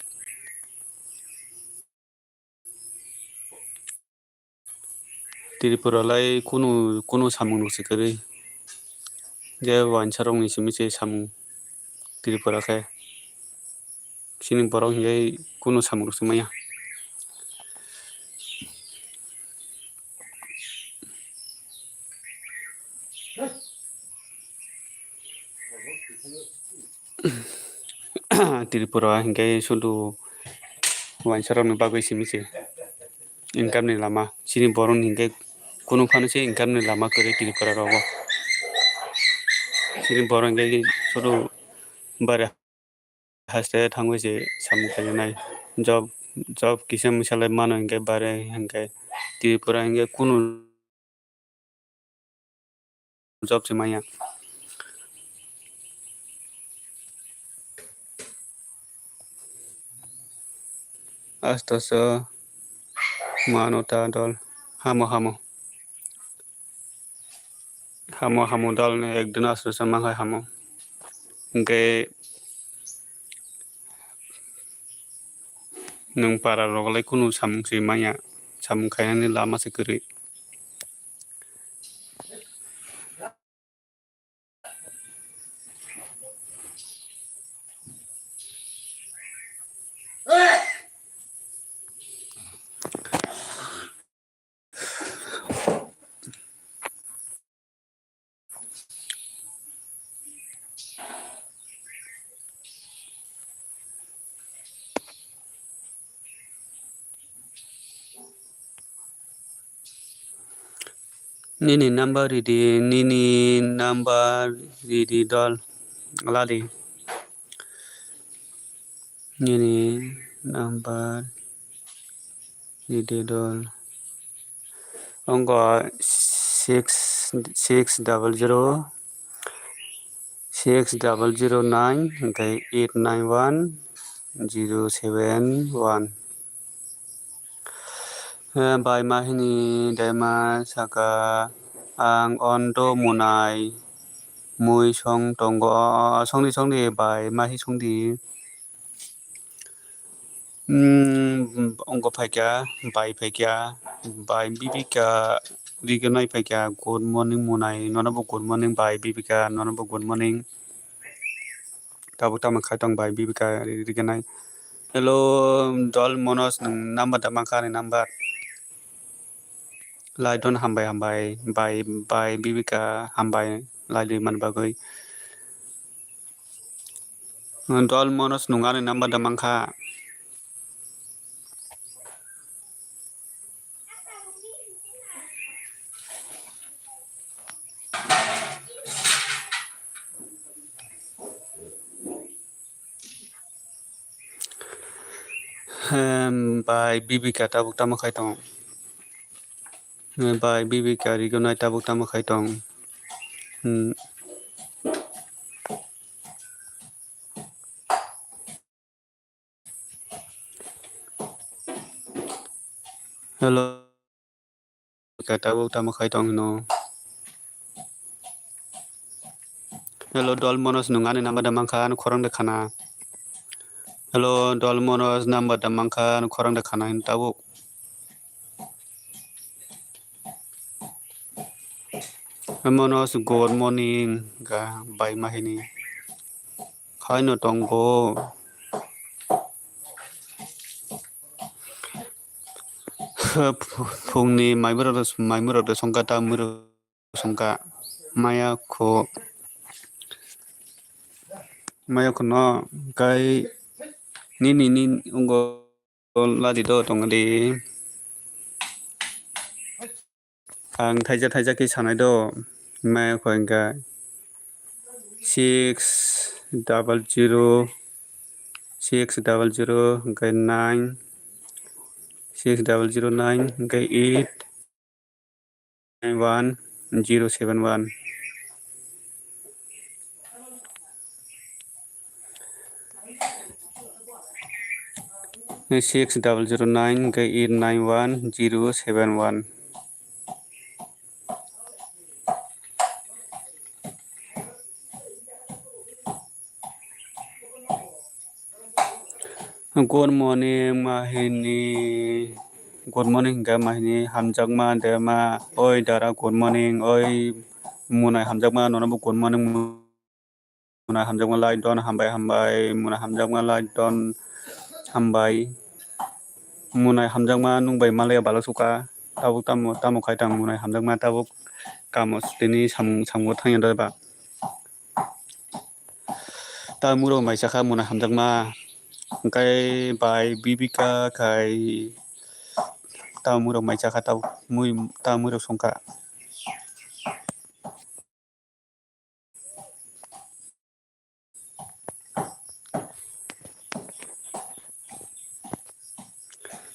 Tripura lai kunu samung nuk sakari je wansarong ni simi se samung Tripura ke sini borok hingke kunu samung nuk maya Tripura hingke sundu wansarong ni bagui simi se income ni lama sini borok ni hingke kunu phano se income ni lama kore Tripura rogo sini borok hingke sundu bare haste thangui se samung khainai job kisam misalai mano hingke bare hingke Tripura hingke kunu job se maya astaso manota dol hamo dol ne ekdin astaso manghai hamo hingke nung para roglai kunu samung se maya samung khainani lama se kori nini number ridi dol ladi nini number ridi dol ongko 600 6009 hingke 891 071 bai mahini dema saka ang ondo munai mui song tongo songdi bai mahi songdi ongko paikya bai bibika rigonai paikya good morning munai nonabo good morning bai bibika nonabo good morning tabuk tama khaitong bai bibika rigonai hello dol monos nung number damangka ni number lai don hambai bai bibika hambai lai di man bagoi dol monos nungani number damangka bai bibika tabuk tama khaitong bai bibika rigonai tabuk tama khaitong hello tabuk tama khaitong no hello dol monos nungani number damangka anu khorang de khana hello dol monos number damangka anu khorang de khana tabuk monos good morning ga bai mahini khaino tongo phungni maimurok songka ta muro songka maya kho no kai nini ungo ladi do tongadi ang thaija ki sanai do maya kho engka 600 600 ओमफ्राय 9 6009 ओमफ्राय 8 1071 6009 ओमफ्राय 891071 Good morning, Mahini. Good morning, ga Mahini. Hamjagma, Dema. Oi, Dara. Good morning. Oi, Muna Hamjagma. Nonabu. Good morning. Muna Hamjagma. Light don. Hambai. Muna Hamjagma. Light don. Hambai. Muna Hamjagma. Nungbai Malaya Balasuka. Tabuk tamu kaitang Muna Hamjagma. Tabuk kamus. Dini samgot hanya daba. Tamuro Maisaka Muna Hamjagma. Kai by Bibika kai tamuro mai chaka tau muy tamuro songka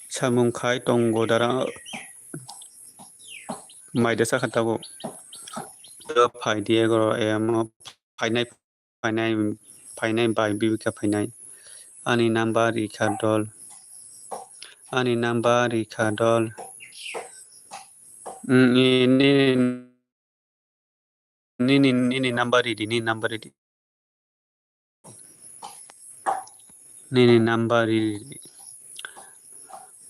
samung kai tongo dara mai desa katago phai diego em phai nai by Bibika phai nai ani number ikadol ini number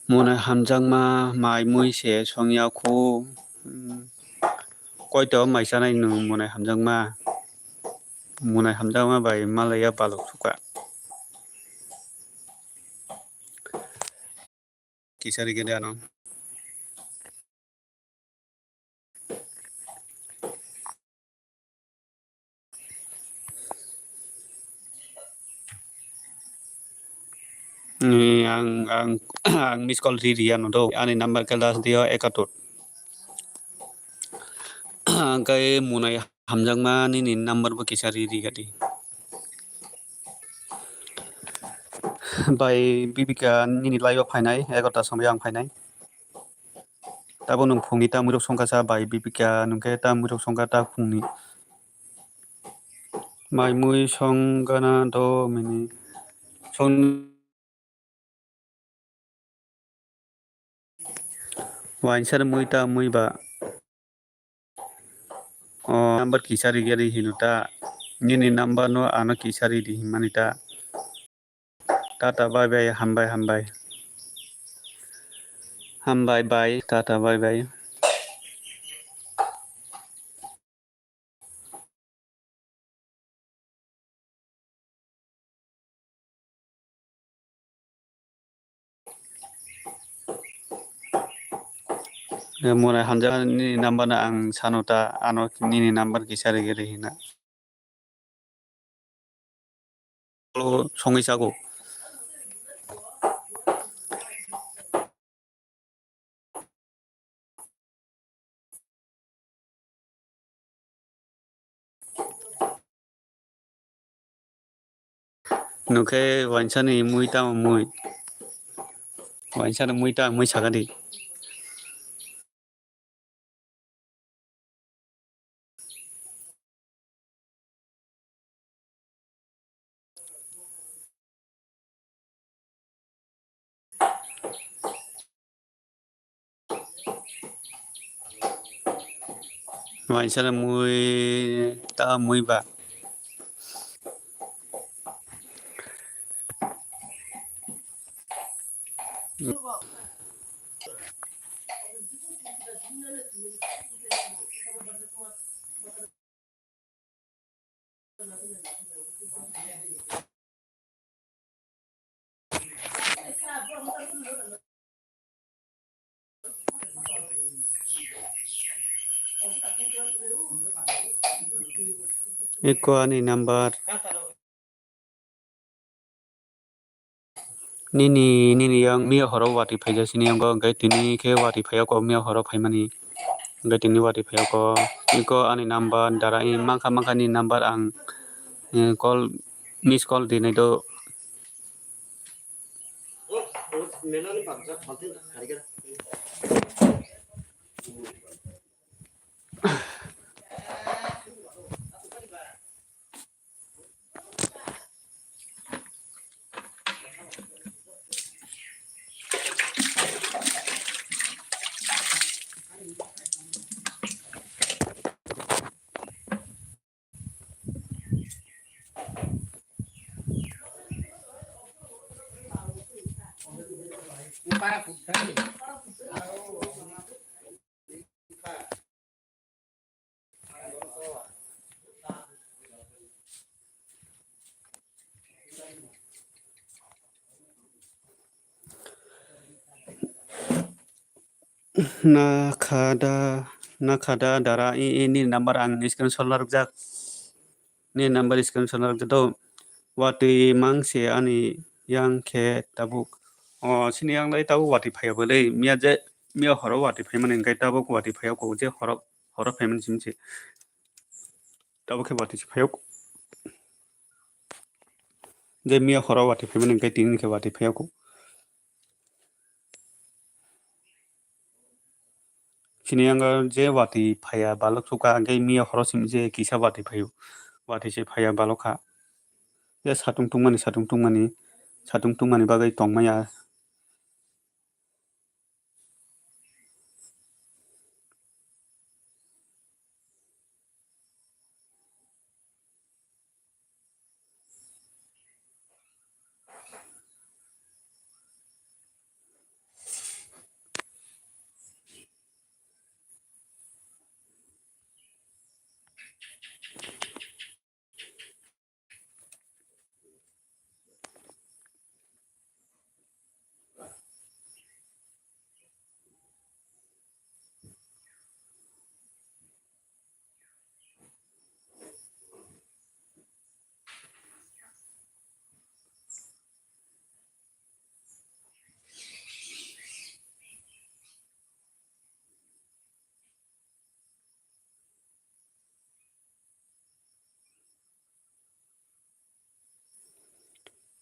Muna Hamjagma mai mui se songyao khu koi to mai sanai nu Muna Hamjagma by Malaya balok suka kisari gede ano ang miss call rian do ani number kelas dia ekatot kai Muna Hamjagma ni number bo kisari ri gadi by Bibika ni layo phainai 11 sampai ang phainai tabo nung phungni ta murok songka sa by Bibika nungke ta murok songka ta phungni mai mui songgana do mini song wain sar mui ba number kisari gari hinuta ni number no ano kisari di manita tata bye bye hambai bye tata bye bye Muna Hamjagma ni number na ang sanuta ano ni number kisari gari hina lo songi sago nuke wansani mui wansani mui sagadi wansani mui ba iko ani number nini yang mia horo wati phaija sini yang go gai tini ke wati phaya ko mia horo phaimani gai tini wati phaya ko iko ani number dara i mangka ni number ang call miss call dinai do nakada dara ini number ang screenshot larjak ni number screenshot larjak do wati mangse ani yang ke tabuk sini yang lai tabu wati phaya bole mia je mia horo wati phayman engkai tabuk wati phaya ko je horo phayman simche tabuk ke wati phaya je mia horo wati phayman engkai tin ke wati phaya ko sini yang je wati phaya balok suka engkai mia horo simje kisa wati phayu wati se phaya balokha je satung tungmani bagai tongmaya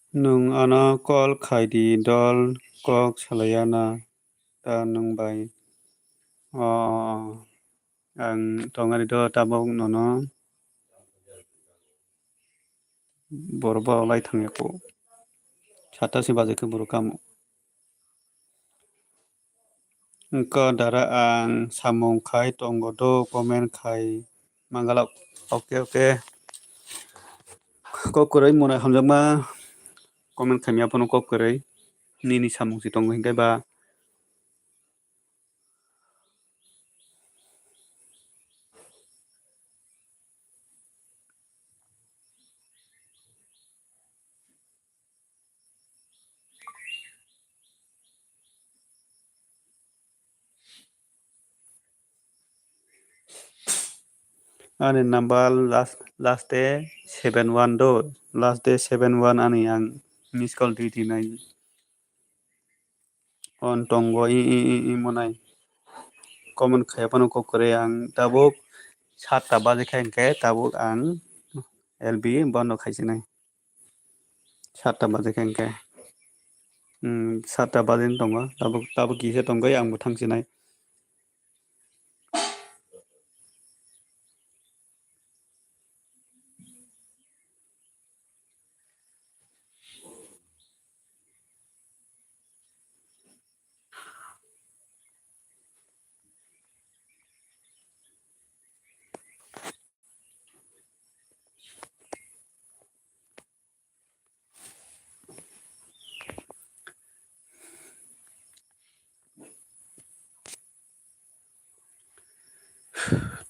nung ana call khaidi dol kok salayana ta nung bai ang tongari do tabok nono borba olai thangeko sata si baje ke borokam engko dara ang samung khai tongo do comment khai mangalok oke kokorai mona hamjama comment khai miapono kokorai nini samung si tongo hingkai ba ani number last day 71 do last day 71 ani ang miss call di nai on tongo i monai comment khai pano kokore ang tabuk 7টা baje khai tabuk ang LB bondo khaisinai 7টা baje khai 7টা baje tongo tabuk kise tongai ang thangsinai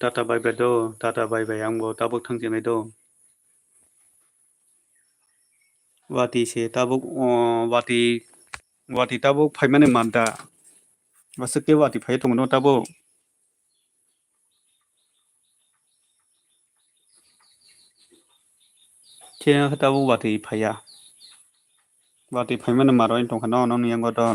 tata bye bye do tata bye bye ang bo tabuk thangsinai do wati se tabuk wati tabuk phaimane manda wasake wati phai tongo no tabuk kena tabuk wati phaya wati phaimane maroi tongkha no yang do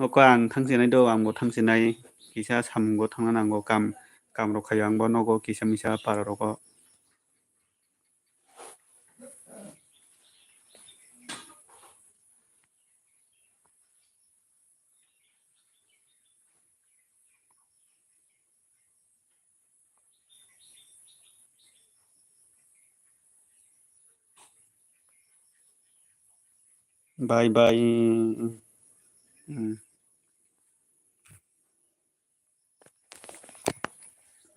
oko ang thangsinai do ang bo thangsinai kisa samgo thangna nango kam rok khayo ang bo nogo kisa misa para roko Bye bye.